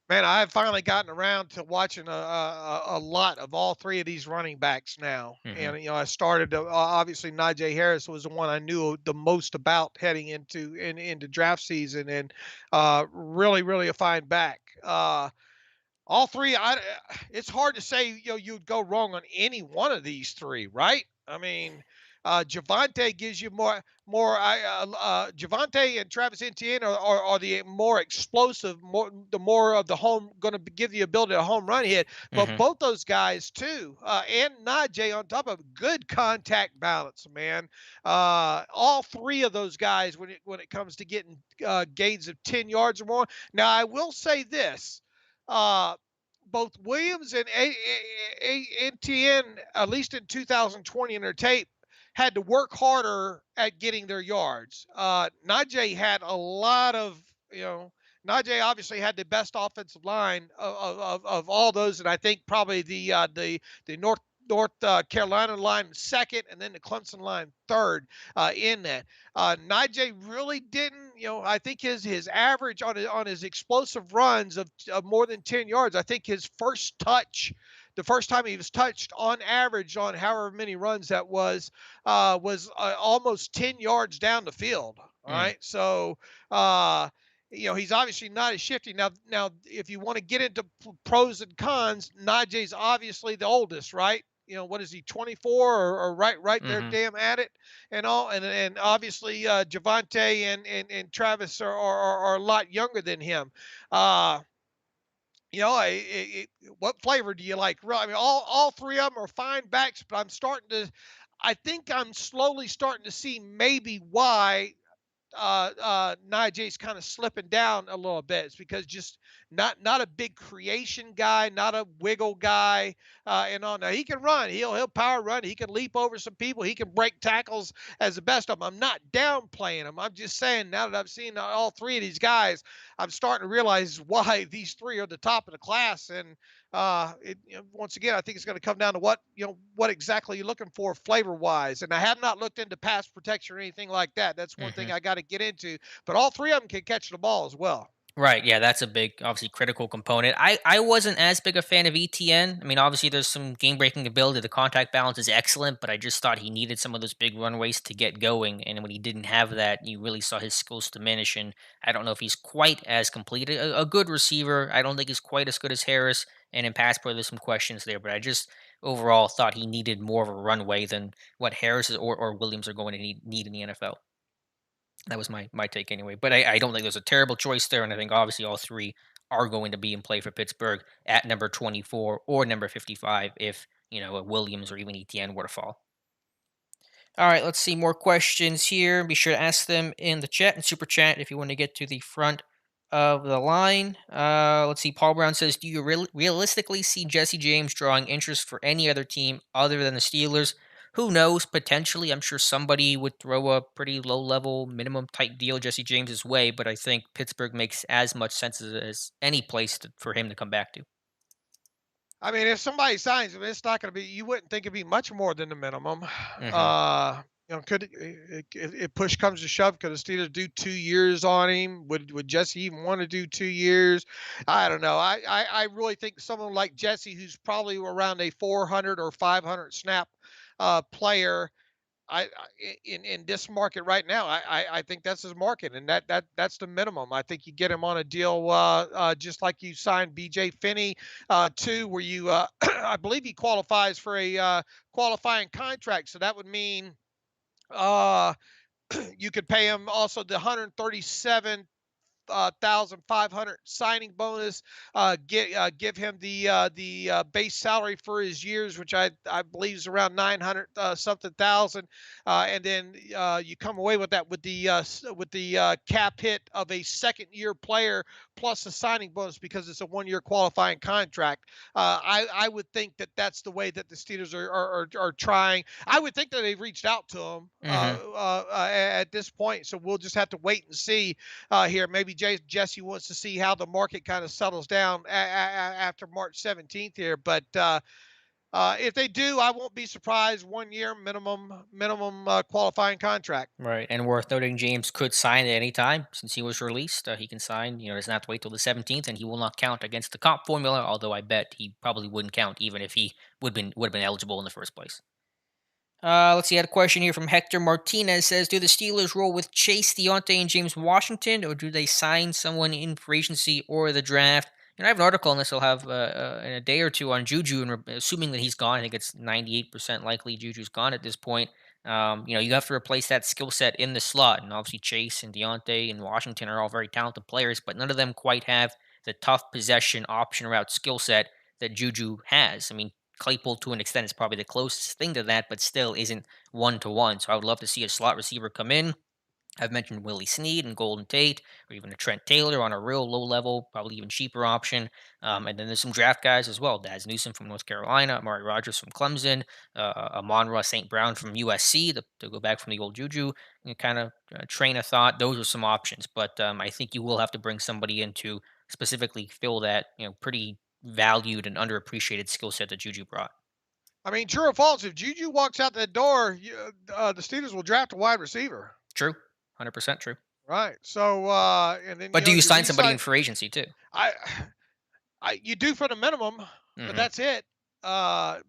[SPEAKER 2] Man, I've finally gotten around to watching a lot of all three of these running backs now.
[SPEAKER 1] Hmm.
[SPEAKER 2] And, I started obviously Najee Harris was the one I knew the most about heading into draft season, and really a fine back. All three, it's hard to say, you'd go wrong on any one of these three, right? I mean, Javante gives you Javante and Travis Etienne are the more explosive, the more of the home going to give the ability to home run hit. But
[SPEAKER 1] Hmm.
[SPEAKER 2] both those guys too, and Najee on top of good contact balance, man. All three of those guys when it comes to getting gains of 10 yards or more. Now I will say this. Uh, Both Williams and NTN, at least in 2020 in their tape, had to work harder at getting their yards. Najee had a lot of, Najee obviously had the best offensive line of all those, and I think probably the North Carolina line second, and then the Clemson line third in that. Najee really didn't, I think his average on his explosive runs of more than 10 yards, I think his first touch, the first time he was touched on average on however many runs that was almost 10 yards down the field. All
[SPEAKER 1] Mm.
[SPEAKER 2] right. So, uh, he's obviously not as shifty. Now, if you want to get into pros and cons, Najee's obviously the oldest, right? What is he, 24 or right there,
[SPEAKER 1] Hmm.
[SPEAKER 2] damn at it, and all, and obviously Javante and Travis are a lot younger than him. Uh, what flavor do you like? I mean, all three of them are fine backs, but I think I'm slowly starting to see maybe why Najee's kind of slipping down a little bit. It's because just not a big creation guy, not a wiggle guy, and on. Now he can run, he'll power run, he can leap over some people, he can break tackles as the best of them. I'm not downplaying him. I'm just saying now that I've seen all three of these guys, I'm starting to realize why these three are the top of the class. And once again, I think it's going to come down to what exactly you're looking for flavor wise. And I have not looked into pass protection or anything like that. That's one thing
[SPEAKER 1] Hmm.
[SPEAKER 2] I got to get into. But all three of them can catch the ball as well.
[SPEAKER 1] Right, yeah, that's a big, obviously critical component. I wasn't as big a fan of ETN. I mean, obviously there's some game breaking ability. The contact balance is excellent, but I just thought he needed some of those big runways to get going. And when he didn't have that, you really saw his skills diminish. And I don't know if he's quite as complete. A good receiver. I don't think he's quite as good as Harris. And in pass pro, there's some questions there, but I just overall thought he needed more of a runway than what Harris or Williams are going to need in the NFL. That was my take anyway. But I don't think there's a terrible choice there, and I think obviously all three are going to be in play for Pittsburgh at number 24 or number 55 if a Williams or even ETN were to fall. All right, let's see more questions here. Be sure to ask them in the chat and super chat if you want to get to the front of the line. Let's see. Paul Brown says, "Do you realistically see Jesse James drawing interest for any other team other than the Steelers?" Who knows? Potentially, I'm sure somebody would throw a pretty low-level minimum type deal Jesse James's way, but I think Pittsburgh makes as much sense as any place for him to come back to.
[SPEAKER 2] I mean, if somebody signs him, it's not going to be. You wouldn't think it'd be much more than the minimum.
[SPEAKER 1] Hmm.
[SPEAKER 2] Could if push comes to shove, could the Steelers do 2 years on him? Would Jesse even want to do 2 years? I don't know. I really think someone like Jesse, who's probably around a 400 or 500 snap player, in this market right now, I think that's his market, and that's the minimum. I think you get him on a deal, just like you signed B.J. Finney, too, where you, I believe he qualifies for a qualifying contract, so that would mean uh, you could pay him also the 137 1,500 signing bonus. Give him the base salary for his years, which I believe is around 900 something thousand, and then you come away with that with the cap hit of a second year player plus a signing bonus because it's a 1 year qualifying contract. I would think that that's the way that the Steelers are trying. I would think that they've reached out to him
[SPEAKER 1] Hmm.
[SPEAKER 2] at this point, so we'll just have to wait and see here. Maybe Jesse wants to see how the market kind of settles down after March 17th here. But if they do, I won't be surprised. 1 year minimum qualifying contract.
[SPEAKER 1] Right, and worth noting, James could sign at any time since he was released. He can sign. Doesn't have to wait till the 17th, and he will not count against the comp formula. Although I bet he probably wouldn't count even if he would have been eligible in the first place. Let's see. I had a question here from Hector Martinez. Says, do the Steelers roll with Chase, Deontay, and James Washington, or do they sign someone in free agency or the draft? I have an article on this I'll have in a day or two on JuJu, and assuming that he's gone, I think it's 98% likely JuJu's gone at this point. You have to replace that skill set in the slot, and obviously Chase and Deontay and Washington are all very talented players, but none of them quite have the tough possession option route skill set that JuJu has. I mean, Claypool to an extent is probably the closest thing to that, but still isn't 1-to-1. So I would love to see a slot receiver come in. I've mentioned Willie Snead and Golden Tate, or even a Trent Taylor on a real low level, probably even cheaper option. And then there's some draft guys as well. Daz Newsome from North Carolina, Amari Rogers from Clemson, Amon-Ra St. Brown from USC to go back from the old Juju kind of train of thought. Those are some options, but I think you will have to bring somebody in to specifically fill that pretty valued and underappreciated skill set that Juju brought.
[SPEAKER 2] I mean, true or false? If Juju walks out that door, the Steelers will draft a wide receiver.
[SPEAKER 1] True, 100% true.
[SPEAKER 2] Right. So, and then
[SPEAKER 1] But do you
[SPEAKER 2] you
[SPEAKER 1] sign somebody
[SPEAKER 2] resign.
[SPEAKER 1] in free agency too?
[SPEAKER 2] I you do for the minimum, but
[SPEAKER 1] Hmm.
[SPEAKER 2] that's it. You're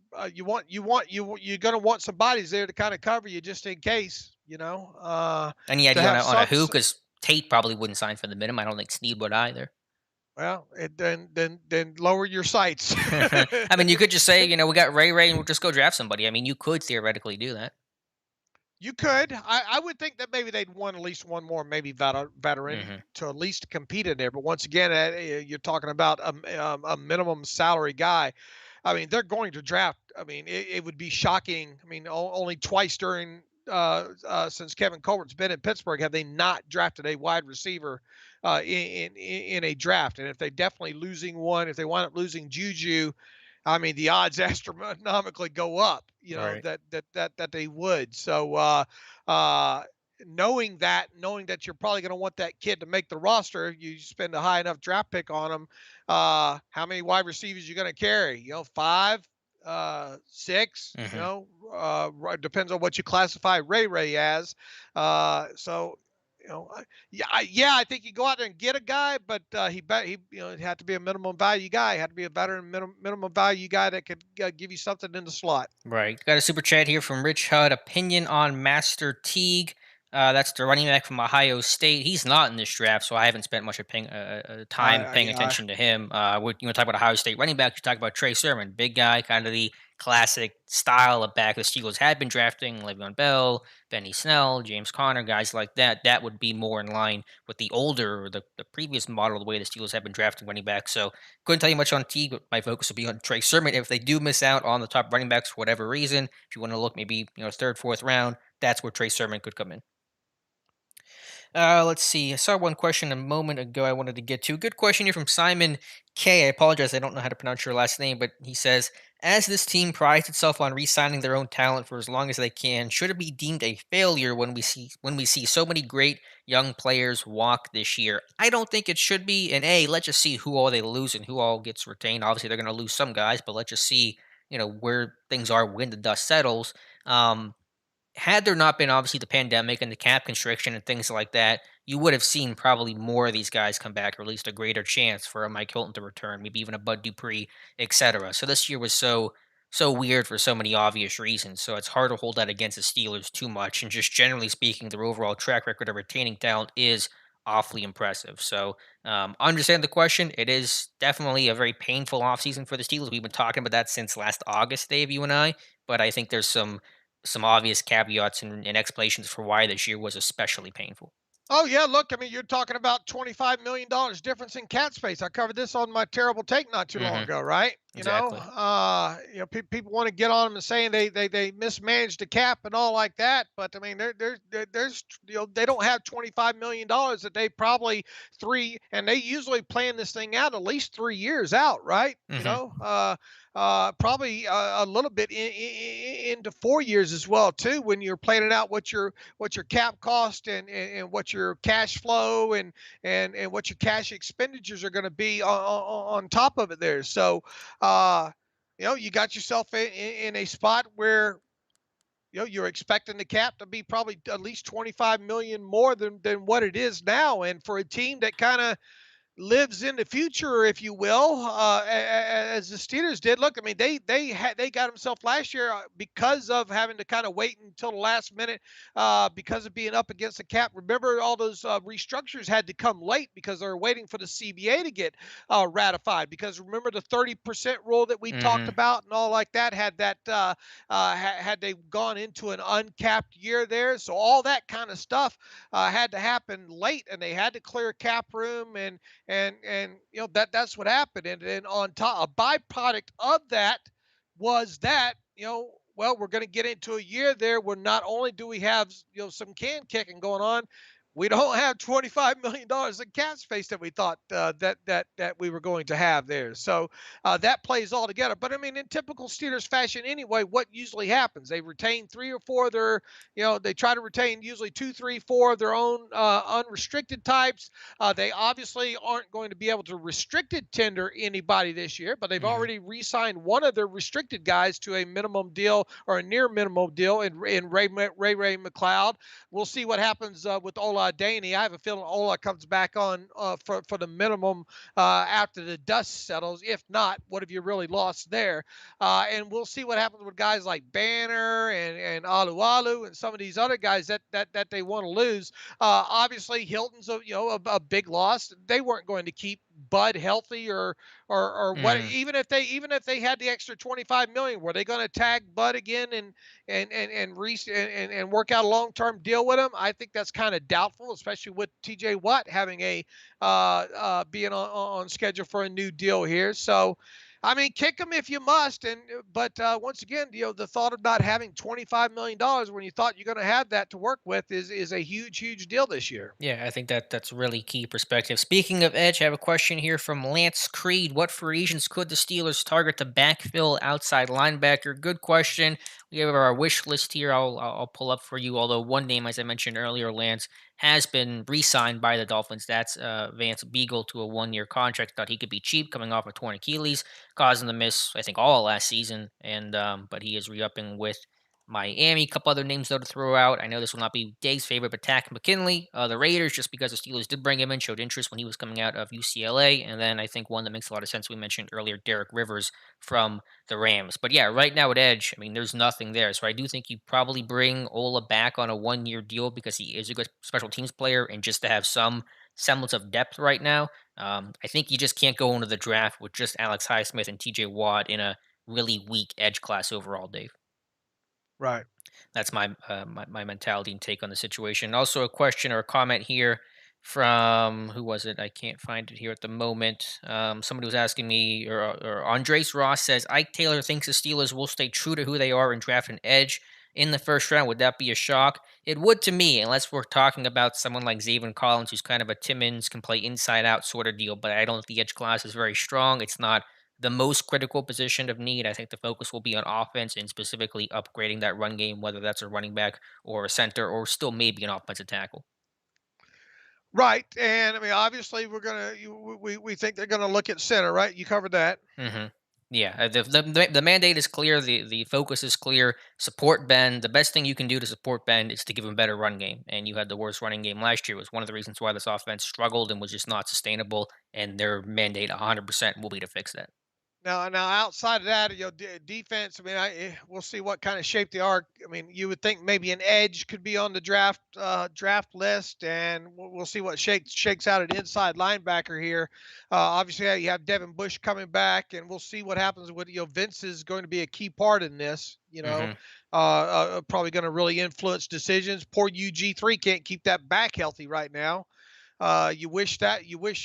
[SPEAKER 2] gonna want some bodies there to kind of cover you just in case,
[SPEAKER 1] Any
[SPEAKER 2] to
[SPEAKER 1] idea on
[SPEAKER 2] have
[SPEAKER 1] a
[SPEAKER 2] some.
[SPEAKER 1] who? Because Tate probably wouldn't sign for the minimum. I don't think Snead would either.
[SPEAKER 2] Well, then lower your sights.
[SPEAKER 1] I mean, you could just say, we got Ray, and we'll just go draft somebody. I mean, you could theoretically do that.
[SPEAKER 2] You could. I would think that maybe they'd want at least one more, maybe veteran
[SPEAKER 1] Hmm.
[SPEAKER 2] to at least compete in there. But once again, you're talking about a minimum salary guy. I mean, they're going to draft. I mean, it would be shocking. I mean, only twice during since Kevin Colbert's been in Pittsburgh have they not drafted a wide receiver in a draft. And if they definitely losing one, if they wind up losing Juju, I mean, the odds astronomically go up.
[SPEAKER 1] Right.
[SPEAKER 2] That they would. So uh, knowing that you're probably going to want that kid to make the roster, you spend a high enough draft pick on him. How many wide receivers you going to carry? Five, six.
[SPEAKER 1] Hmm.
[SPEAKER 2] Depends on what you classify Ray as. So I think you go out there and get a guy, but it had to be a minimum value guy. It had to be a veteran minimum value guy that could give you something in the slot.
[SPEAKER 1] Right. Got a super chat here from Rich Hud. Opinion on Master Teague. That's the running back from Ohio State. He's not in this draft, so I haven't spent much of time paying
[SPEAKER 2] Yeah.
[SPEAKER 1] attention to him. You want to talk about Ohio State running back? You talk about Trey Sermon, big guy, kind of the classic style of back the Steelers had been drafting: Le'Veon Bell, Benny Snell, James Conner, guys like that. That would be more in line with the older, or the previous model, the way the Steelers have been drafting running backs. So couldn't tell you much on Teague, but my focus will be on Trey Sermon. If they do miss out on the top running backs for whatever reason, if you want to look maybe third, fourth round, that's where Trey Sermon could come in. Let's see. I saw one question a moment ago I wanted to get to. Good question here from Simon K. I apologize, I don't know how to pronounce your last name, but he says, as this team prides itself on re-signing their own talent for as long as they can, should it be deemed a failure when we see so many great young players walk this year? I don't think it should be. And let's just see who all they lose and who all gets retained. Obviously, they're going to lose some guys, but let's just see, where things are when the dust settles. Had there not been obviously the pandemic and the cap constriction and things like that, you would have seen probably more of these guys come back, or at least a greater chance for a Mike Hilton to return, maybe even a Bud Dupree, etc. So this year was so weird for so many obvious reasons. So it's hard to hold that against the Steelers too much. And just generally speaking, their overall track record of retaining talent is awfully impressive. So understand the question. It is definitely a very painful offseason for the Steelers. We've been talking about that since last August, Dave, you and I. But I think there's some obvious caveats and explanations for why this year was especially painful.
[SPEAKER 2] Oh yeah, look, I mean, you're talking about $25 million difference in cat space. I covered this on my terrible take not too long
[SPEAKER 1] Hmm.
[SPEAKER 2] ago, right?
[SPEAKER 1] Exactly.
[SPEAKER 2] People want to get on them and saying they mismanaged the cap and all like that, but I mean, there's they don't have $25 million that they probably and they usually plan this thing out at least 3 years out, right?
[SPEAKER 1] Hmm.
[SPEAKER 2] Probably a little bit into 4 years as well too when you're planning out what your cap cost and what your cash flow and what your cash expenditures are going to be on top of it there. So, uh, you got yourself in a spot where you're expecting the cap to be probably at least 25 million more than what it is now, and for a team that kind of lives in the future, if you will, as the Steelers did. Look, I mean, they got themselves last year because of having to kind of wait until the last minute because of being up against the cap. Remember, all those restructures had to come late because they were waiting for the CBA to get ratified. Because remember the 30% rule that we talked
[SPEAKER 1] Hmm.
[SPEAKER 2] about and all like that had they gone into an uncapped year there. So all that kind of stuff had to happen late, and they had to clear cap room and that's what happened. And then on top, a byproduct of that was that well, we're going to get into a year there where not only do we have some can kicking going on, we don't have $25 million in cap space that we thought that we were going to have there. So that plays all together. But I mean, in typical Steelers fashion, anyway, what usually happens? They retain three or four of their, they try to retain usually two, three, four of their own unrestricted types. They obviously aren't going to be able to restricted tender anybody this year, but they've
[SPEAKER 1] Hmm.
[SPEAKER 2] already re-signed one of their restricted guys to a minimum deal or a near minimum deal in Ray McLeod. We'll see what happens with Ola Daney. I have a feeling Ola comes back on for the minimum after the dust settles. If not, what have you really lost there? And we'll see what happens with guys like Banner and Alu and some of these other guys that they want to lose. Obviously, Hilton's a big loss. They weren't going to keep Bud healthy or what.
[SPEAKER 1] Hmm.
[SPEAKER 2] Even if they had the extra 25 million, were they going to tag Bud again and work out a long term deal with him? I think that's kind of doubtful, especially with T.J. Watt having being on schedule for a new deal here. So I mean, kick them if you must, but once again, the thought of not having $25 million when you thought you're going to have that to work with is a huge deal this year.
[SPEAKER 1] Yeah, I think that's really key perspective. Speaking of edge, I have a question here from Lance Creed. What free agents could the Steelers target to backfill outside linebacker? Good question. We have our wish list here. I'll pull up for you. Although one name, as I mentioned earlier, Lance has been re-signed by the Dolphins. That's Vance Beagle to a 1-year contract. Thought he could be cheap coming off a torn Achilles, causing the miss. I think all last season. And but he is re-upping with Miami. A couple other names though to throw out. I know this will not be Dave's favorite, but Tack McKinley, the Raiders, just because the Steelers did bring him in, showed interest when he was coming out of UCLA, and then I think one that makes a lot of sense we mentioned earlier, Derek Rivers from the Rams. But yeah, right now at edge, I mean, there's nothing there, so I do think you probably bring Ola back on a 1-year deal because he is a good special teams player, and just to have some semblance of depth right now. I think you just can't go into the draft with just Alex Highsmith and T.J. Watt in a really weak edge class overall, Dave.
[SPEAKER 2] Right.
[SPEAKER 1] That's my mentality and take on the situation. Also, a question or a comment here from who was it? I can't find it here at the moment. Somebody was asking me, or Andres Ross says Ike Taylor thinks the Steelers will stay true to who they are and draft an edge in the first round. Would that be a shock? It would to me, unless we're talking about someone like Zaven Collins, who's kind of a Timmons, can play inside out sort of deal. But I don't think the edge class is very strong. It's not the most critical position of need. I think the focus will be on offense and specifically upgrading that run game, whether that's a running back or a center or still maybe an offensive tackle.
[SPEAKER 2] Right. And I mean, obviously, we think they're gonna look at center, right? You covered that.
[SPEAKER 1] hmm Yeah, the mandate is clear. The focus is clear. Support Ben. The best thing you can do to support Ben is to give him a better run game. And you had the worst running game last year. It was one of the reasons why this offense struggled and was just not sustainable. And their mandate 100% will be to fix that.
[SPEAKER 2] Now, outside of that, defense. I mean, we'll see what kind of shape they are. I mean, you would think maybe an edge could be on the draft list, and we'll see what shakes out at inside linebacker here. Obviously, you have Devin Bush coming back, and we'll see what happens with Vince is going to be a key part in this.
[SPEAKER 1] hmm
[SPEAKER 2] Probably going to really influence decisions. Poor UG3 can't keep that back healthy right now. You wish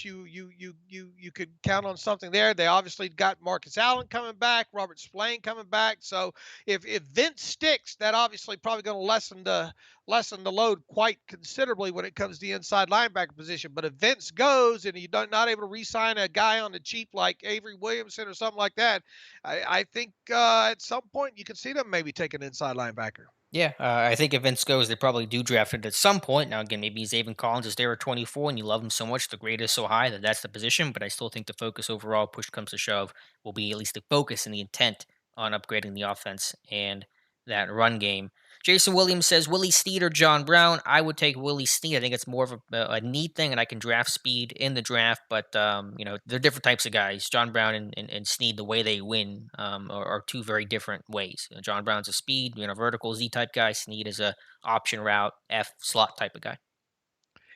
[SPEAKER 2] you could count on something there. They obviously got Marcus Allen coming back, Robert Spillane coming back. So if Vince sticks, that obviously probably going to lessen the load quite considerably when it comes to the inside linebacker position. But if Vince goes and you're not able to re-sign a guy on the cheap like Avery Williamson or something like that, I think at some point you can see them maybe take an inside linebacker.
[SPEAKER 1] Yeah, I think if Vince goes, they probably do draft it at some point. Now, again, maybe Zaven Collins is there at 24 and you love him so much, the grade is so high that that's the position. But I still think the focus overall, push comes to shove, will be at least the focus and the intent on upgrading the offense and that run game. Jason Williams says Willie Snead or John Brown. I would take Willie Snead. I think it's more of a need thing, and I can draft speed in the draft. But they're different types of guys. John Brown and Snead, the way they win, are two very different ways. John Brown's a speed, vertical Z type guy. Snead is a option route F slot type of guy.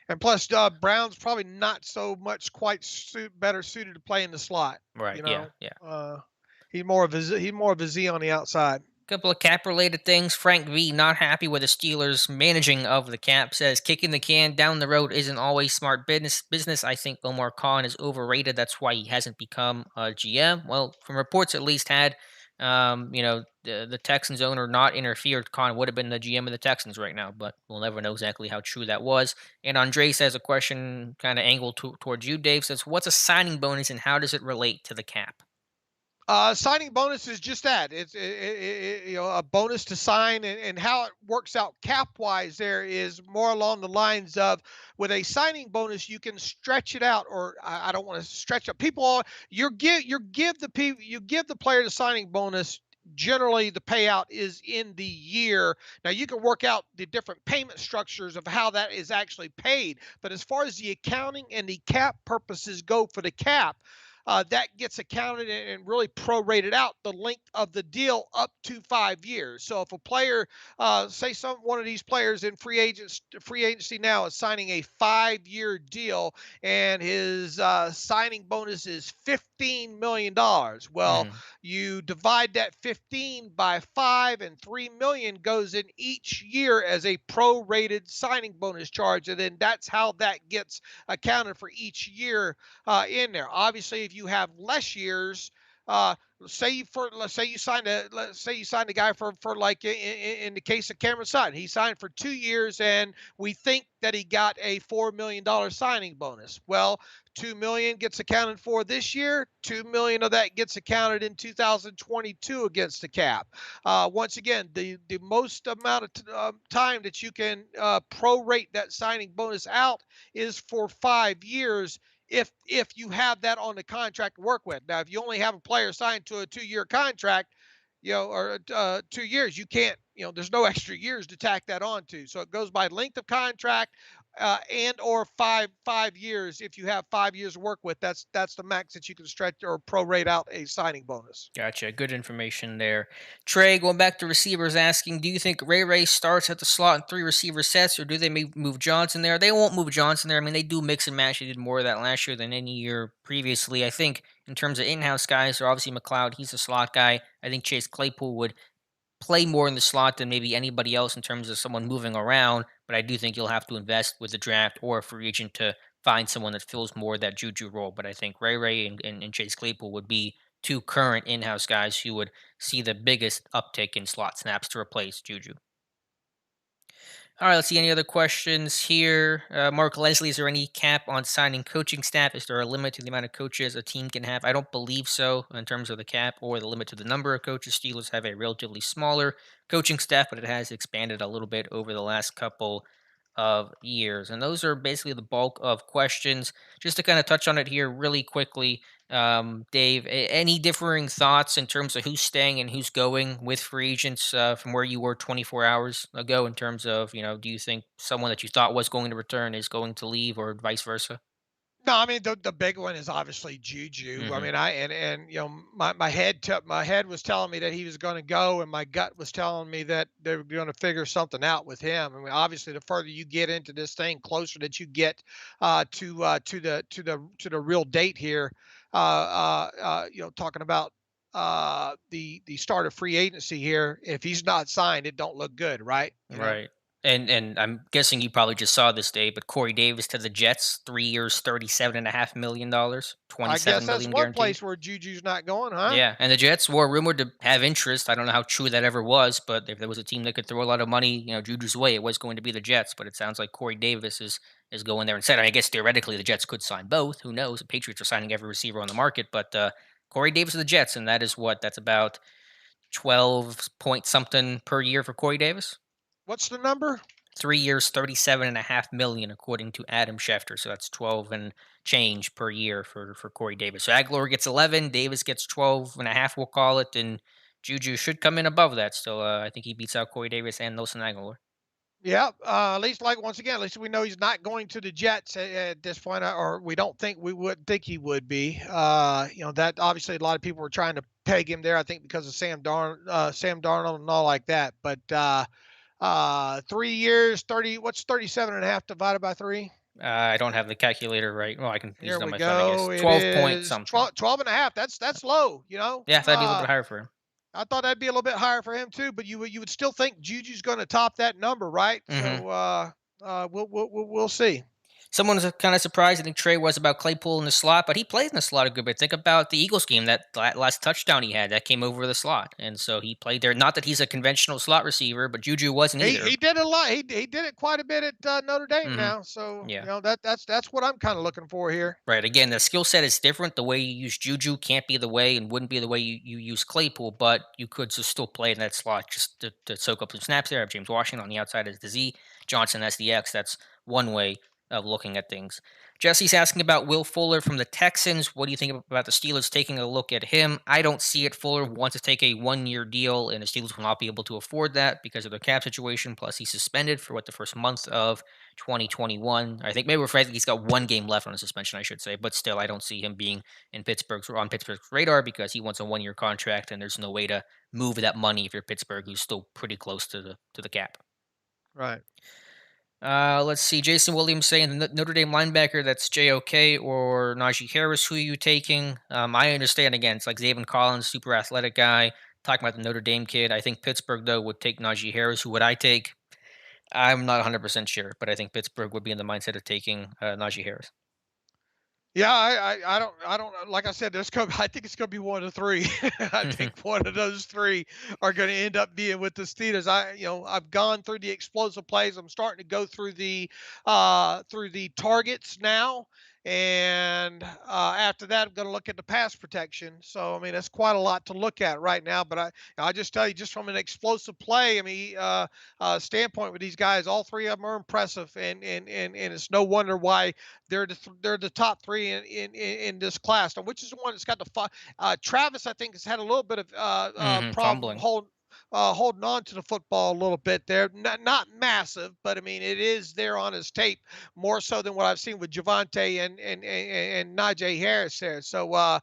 [SPEAKER 2] And plus, Brown's probably not so much quite better suited to play in the slot.
[SPEAKER 1] Right.
[SPEAKER 2] You
[SPEAKER 1] Yeah.
[SPEAKER 2] know,
[SPEAKER 1] Yeah.
[SPEAKER 2] he's more of a Z on the outside.
[SPEAKER 1] Couple of cap related things. Frank V, not happy with the Steelers managing of the cap, says kicking the can down the road isn't always smart business. I think Omar Khan is overrated. That's why he hasn't become a GM. Well, from reports at least had the Texans owner not interfered, Khan would have been the GM of the Texans right now, but we'll never know exactly how true that was. And Andre says a question kind of angled towards you, Dave, says, what's a signing bonus and how does it relate to the cap?
[SPEAKER 2] Signing bonus is just that. A bonus to sign, and how it works out cap wise. There is more along the lines of with a signing bonus, you can stretch it out, or I don't want to stretch it. You give the player the signing bonus. Generally, the payout is in the year. Now, you can work out the different payment structures of how that is actually paid, but as far as the accounting and the cap purposes go for the cap, that gets accounted and really prorated out the length of the deal up to 5 years. So if a player, say one of these players in free agency now is signing a 5-year deal, and his signing bonus is $15 million. Well,
[SPEAKER 1] hmm
[SPEAKER 2] you divide that 15 by 5, and 3 million goes in each year as a prorated signing bonus charge, and then that's how that gets accounted for each year in there. Obviously, if you have less years, uh, let's say you signed a guy for like in the case of Cameron Sutton, he signed for 2 years, and we think that he got a $4 million signing bonus. Well, 2 million gets accounted for this year. 2 million of that gets accounted in 2022 against the cap. Once again, the most amount of time that you can prorate that signing bonus out is for 5 years if you have that on the contract to work with. Now, if you only have a player signed to a 2-year contract, or 2 years, you can't, there's no extra years to tack that on to. So it goes by length of contract, and or five years. If you have 5 years to work with, that's the max that you can stretch or prorate out a signing bonus.
[SPEAKER 1] Gotcha. Good information there. Trey, going back to receivers, asking, do you think Ray starts at the slot and three receiver sets, or do they move Johnson there? They won't move Johnson there. I mean, they do mix and match. They did more of that last year than any year previously. I think in terms of in-house guys, or obviously McLeod, he's a slot guy. I think Chase Claypool would play more in the slot than maybe anybody else in terms of someone moving around. But I do think you'll have to invest with the draft or a free agent to find someone that fills more of that JuJu role. But I think Ray and Chase Claypool would be two current in-house guys who would see the biggest uptick in slot snaps to replace JuJu. All right, let's see any other questions here. Mark Leslie, is there any cap on signing coaching staff? Is there a limit to the amount of coaches a team can have? I don't believe so in terms of the cap or the limit to the number of coaches. Steelers have a relatively smaller coaching staff, but it has expanded a little bit over the last couple of years. And those are basically the bulk of questions. Just to kind of touch on it here really quickly, Dave, any differing thoughts in terms of who's staying and who's going with free agents from where you were 24 hours ago? In terms of, do you think someone that you thought was going to return is going to leave, or vice versa?
[SPEAKER 2] No, I mean the big one is obviously Juju. I
[SPEAKER 1] Hmm.
[SPEAKER 2] mean, and my head was telling me that he was going to go, and my gut was telling me that they were going to figure something out with him. I mean, obviously, the further you get into this thing, closer that you get to the real date here. Talking about the start of free agency here. If he's not signed, it don't look good, right?
[SPEAKER 1] Right. And I'm guessing you probably just saw this day, but Corey Davis to the Jets, 3 years, $37.5 million,
[SPEAKER 2] I guess
[SPEAKER 1] 27
[SPEAKER 2] that's
[SPEAKER 1] million
[SPEAKER 2] one
[SPEAKER 1] guaranteed.
[SPEAKER 2] place where Juju's not going, huh?
[SPEAKER 1] Yeah, and the Jets were rumored to have interest. I don't know how true that ever was, but if there was a team that could throw a lot of money, Juju's way, it was going to be the Jets. But it sounds like Corey Davis is going there instead. I guess theoretically the Jets could sign both. Who knows? The Patriots are signing every receiver on the market, but Corey Davis to the Jets, and that is what that's about 12 point something per year for Corey Davis.
[SPEAKER 2] What's the number?
[SPEAKER 1] 3 years, 37.5 million, according to Adam Schefter. So that's 12 and change per year for Corey Davis. So Aguilar gets 11, Davis gets 12 and a half, we'll call it, and Juju should come in above that. Still, I think he beats out Corey Davis and Nelson Aguilar.
[SPEAKER 2] Yeah, at least like once again, at least we know he's not going to the Jets at this point, or we don't think we would think he would be. That obviously a lot of people were trying to peg him there. I think because of Sam Darnold and all like that. But 3 years, 30. What's 37 and a half divided by three?
[SPEAKER 1] I don't have the calculator right. Well, I can use
[SPEAKER 2] Here
[SPEAKER 1] it on
[SPEAKER 2] we
[SPEAKER 1] my phone, I guess.
[SPEAKER 2] go. It
[SPEAKER 1] 12 point
[SPEAKER 2] is
[SPEAKER 1] something.
[SPEAKER 2] 12 and a half. That's low.
[SPEAKER 1] Yeah, that'd be a little bit higher for him.
[SPEAKER 2] I thought that'd be a little bit higher for him too, but you would still think Juju's going to top that number, right?
[SPEAKER 1] Hmm.
[SPEAKER 2] So we'll see.
[SPEAKER 1] Someone was kind of surprised. I think Trey was about Claypool in the slot, but he played in the slot a good bit. Think about the Eagles game, that last touchdown he had that came over the slot, and so he played there. Not that he's a conventional slot receiver, but Juju wasn't
[SPEAKER 2] He
[SPEAKER 1] either.
[SPEAKER 2] did a lot. He did it quite a bit at Notre Dame
[SPEAKER 1] Hmm.
[SPEAKER 2] now. So
[SPEAKER 1] Yeah.
[SPEAKER 2] that's what I'm kind of looking for here.
[SPEAKER 1] Right. Again, the skill set is different. The way you use Juju can't be the way and wouldn't be the way you use Claypool, but you could just still play in that slot just to soak up some snaps there. Have James Washington on the outside as the Z, Johnson as the X. That's one way of looking at things. Jesse's asking about Will Fuller from the Texans. What do you think about the Steelers taking a look at him? I don't see it. Fuller wants to take a 1 year deal, and the Steelers will not be able to afford that because of their cap situation. Plus, he's suspended for the first month of 2021. I think maybe we're afraid he's got 1 game left on his suspension, I should say. But still, I don't see him being on Pittsburgh's radar because he wants a 1 year contract, and there's no way to move that money if you're Pittsburgh, who's still pretty close to the cap.
[SPEAKER 2] Right.
[SPEAKER 1] Let's see. Jason Williams saying the Notre Dame linebacker, that's JOK or Najee Harris. Who are you taking? I understand, again, it's like Zayvon Collins, super athletic guy. Talking about the Notre Dame kid. I think Pittsburgh, though, would take Najee Harris. Who would I take? I'm not 100% sure, but I think Pittsburgh would be in the mindset of taking Najee Harris.
[SPEAKER 2] Yeah, I don't like I said, I think it's gonna be one of three. I think one of those three are gonna end up being with the Steelers. I've gone through the explosive plays. I'm starting to go through the targets now. And after that, I'm going to look at the pass protection. So I mean, that's quite a lot to look at right now. But I just tell you, just from an explosive play, I mean, standpoint with these guys, all three of them are impressive, and it's no wonder why they're the top three in this class. Now, which is the one that's got the Travis, I think, has had a little bit of problem
[SPEAKER 1] Fumbling.
[SPEAKER 2] holding on to the football a little bit there. Not massive, but I mean, it is there on his tape more so than what I've seen with Javante and Najee Harris there. So uh,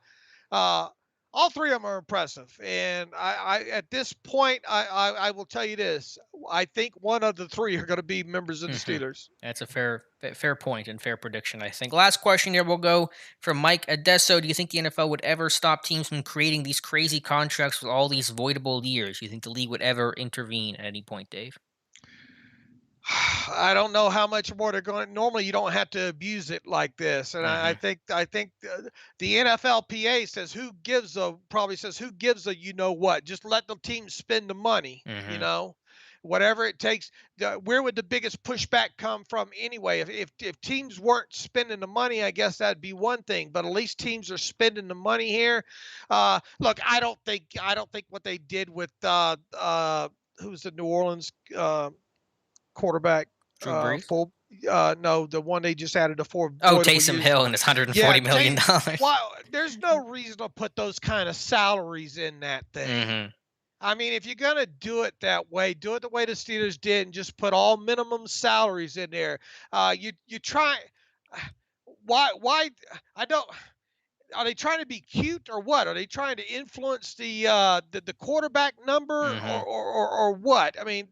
[SPEAKER 2] all three of them are impressive, and I at this point I will tell you this: I think one of the three are going to be members of the
[SPEAKER 1] Hmm.
[SPEAKER 2] Steelers.
[SPEAKER 1] That's a fair point and fair prediction, I think. Last question here will go from Mike Adesso. Do you think the NFL would ever stop teams from creating these crazy contracts with all these voidable years? Do you think the league would ever intervene at any point, Dave?
[SPEAKER 2] I don't know how much more they're going. Normally, you don't have to abuse it like this, and I
[SPEAKER 1] Hmm.
[SPEAKER 2] think I think the NFLPA says who gives a probably says who gives a you know what. Just let the team spend the money. You
[SPEAKER 1] Hmm.
[SPEAKER 2] know, whatever it takes. Where would the biggest pushback come from anyway? If teams weren't spending the money, I guess that'd be one thing. But at least teams are spending the money here. Look, I don't think what they did with who's the New Orleans quarterback,
[SPEAKER 1] Drew Brees.
[SPEAKER 2] full. No, the one they just added the four
[SPEAKER 1] Oh,
[SPEAKER 2] voidable
[SPEAKER 1] Taysom
[SPEAKER 2] years.
[SPEAKER 1] Hill and his
[SPEAKER 2] Yeah,
[SPEAKER 1] $140 million.
[SPEAKER 2] why? There's no reason to put those kind of salaries in that thing.
[SPEAKER 1] Hmm.
[SPEAKER 2] I mean, if you're gonna do it that way, do it the way the Steelers did, and just put all minimum salaries in there. You try. Why? I don't. Are they trying to be cute or what? Are they trying to influence the quarterback number
[SPEAKER 1] Hmm.
[SPEAKER 2] or what? I mean,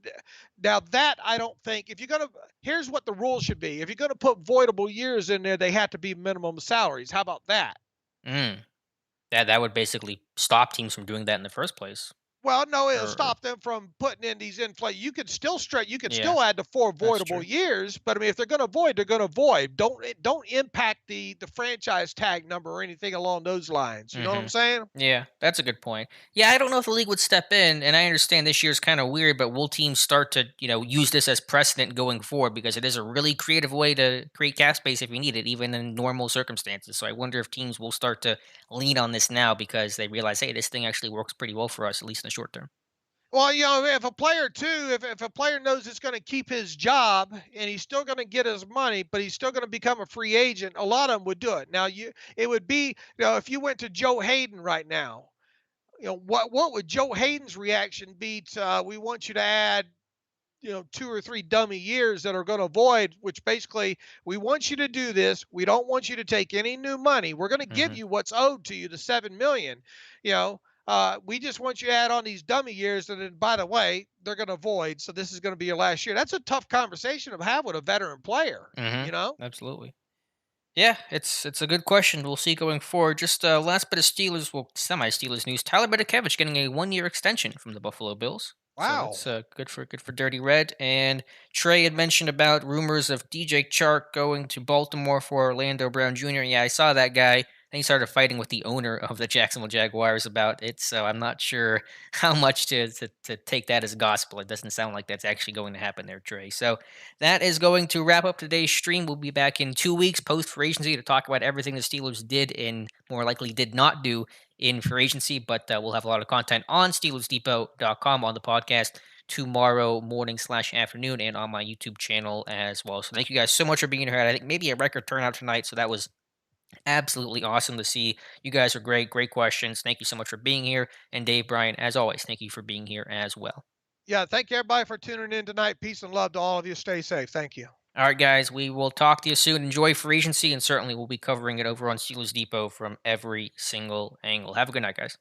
[SPEAKER 2] now that I don't think if you're gonna here's what the rule should be. If you're gonna put voidable years in there, they have to be minimum salaries. How about that?
[SPEAKER 1] Mm. That would basically stop teams from doing that in the first place.
[SPEAKER 2] Well, no, it'll
[SPEAKER 1] Or
[SPEAKER 2] stop them from putting in these inflate. You could still straight. You could
[SPEAKER 1] yeah,
[SPEAKER 2] still add the four
[SPEAKER 1] that's
[SPEAKER 2] voidable
[SPEAKER 1] true.
[SPEAKER 2] years, but I mean, if they're going to void, they're going to void. Don't impact the franchise tag number or anything along those lines. You know what I'm
[SPEAKER 1] Mhm.
[SPEAKER 2] saying?
[SPEAKER 1] Yeah, that's a good point. Yeah, I don't know if the league would step in, and I understand this year's kind of weird, but will teams start to, use this as precedent going forward because it is a really creative way to create cap space if you need it, even in normal circumstances. So I wonder if teams will start to lean on this now because they realize, hey, this thing actually works pretty well for us, at least in the short term.
[SPEAKER 2] Well, if a player too, if a player knows it's going to keep his job and he's still going to get his money, but he's still going to become a free agent, a lot of them would do it. Now, it would be, if you went to Joe Hayden right now, what would Joe Hayden's reaction be to? We want you to add, 2 or 3 dummy years that are going to void. Which basically, we want you to do this. We don't want you to take any new money. We're going to give
[SPEAKER 1] Hmm.
[SPEAKER 2] you what's owed to you, the 7 million. You know, we just want you to add on these dummy years, and then by the way, they're going to void. So this is going to be your last year. That's a tough conversation to have with a veteran player.
[SPEAKER 1] Hmm.
[SPEAKER 2] You know.
[SPEAKER 1] Absolutely. Yeah, it's a good question. We'll see going forward. Just last bit of Steelers, well, semi-Steelers news. Tyler Betakevich getting a 1-year extension from the Buffalo Bills, so
[SPEAKER 2] Wow.
[SPEAKER 1] that's good for Dirty Red. And Trey had mentioned about rumors of DJ Chark going to Baltimore for Orlando Brown Jr. Yeah, I saw that guy. Then he started fighting with the owner of the Jacksonville Jaguars about it, so I'm not sure how much to take that as gospel. It doesn't sound like that's actually going to happen there, Trey. So that is going to wrap up today's stream. We'll be back in 2 weeks post free agency to talk about everything the Steelers did and more likely did not do in free agency. But we'll have a lot of content on SteelersDepot.com on the podcast tomorrow morning/afternoon and on my YouTube channel as well. So thank you guys so much for being here. I think maybe a record turnout tonight. So that was absolutely awesome to see. You guys are great. Great questions. Thank you so much for being here. And Dave, Bryan, as always, thank you for being here as well.
[SPEAKER 2] Yeah. Thank you everybody for tuning in tonight. Peace and love to all of you. Stay safe. Thank you.
[SPEAKER 1] All right, guys, we will talk to you soon. Enjoy free agency, and certainly we'll be covering it over on Steelers Depot from every single angle. Have a good night, guys.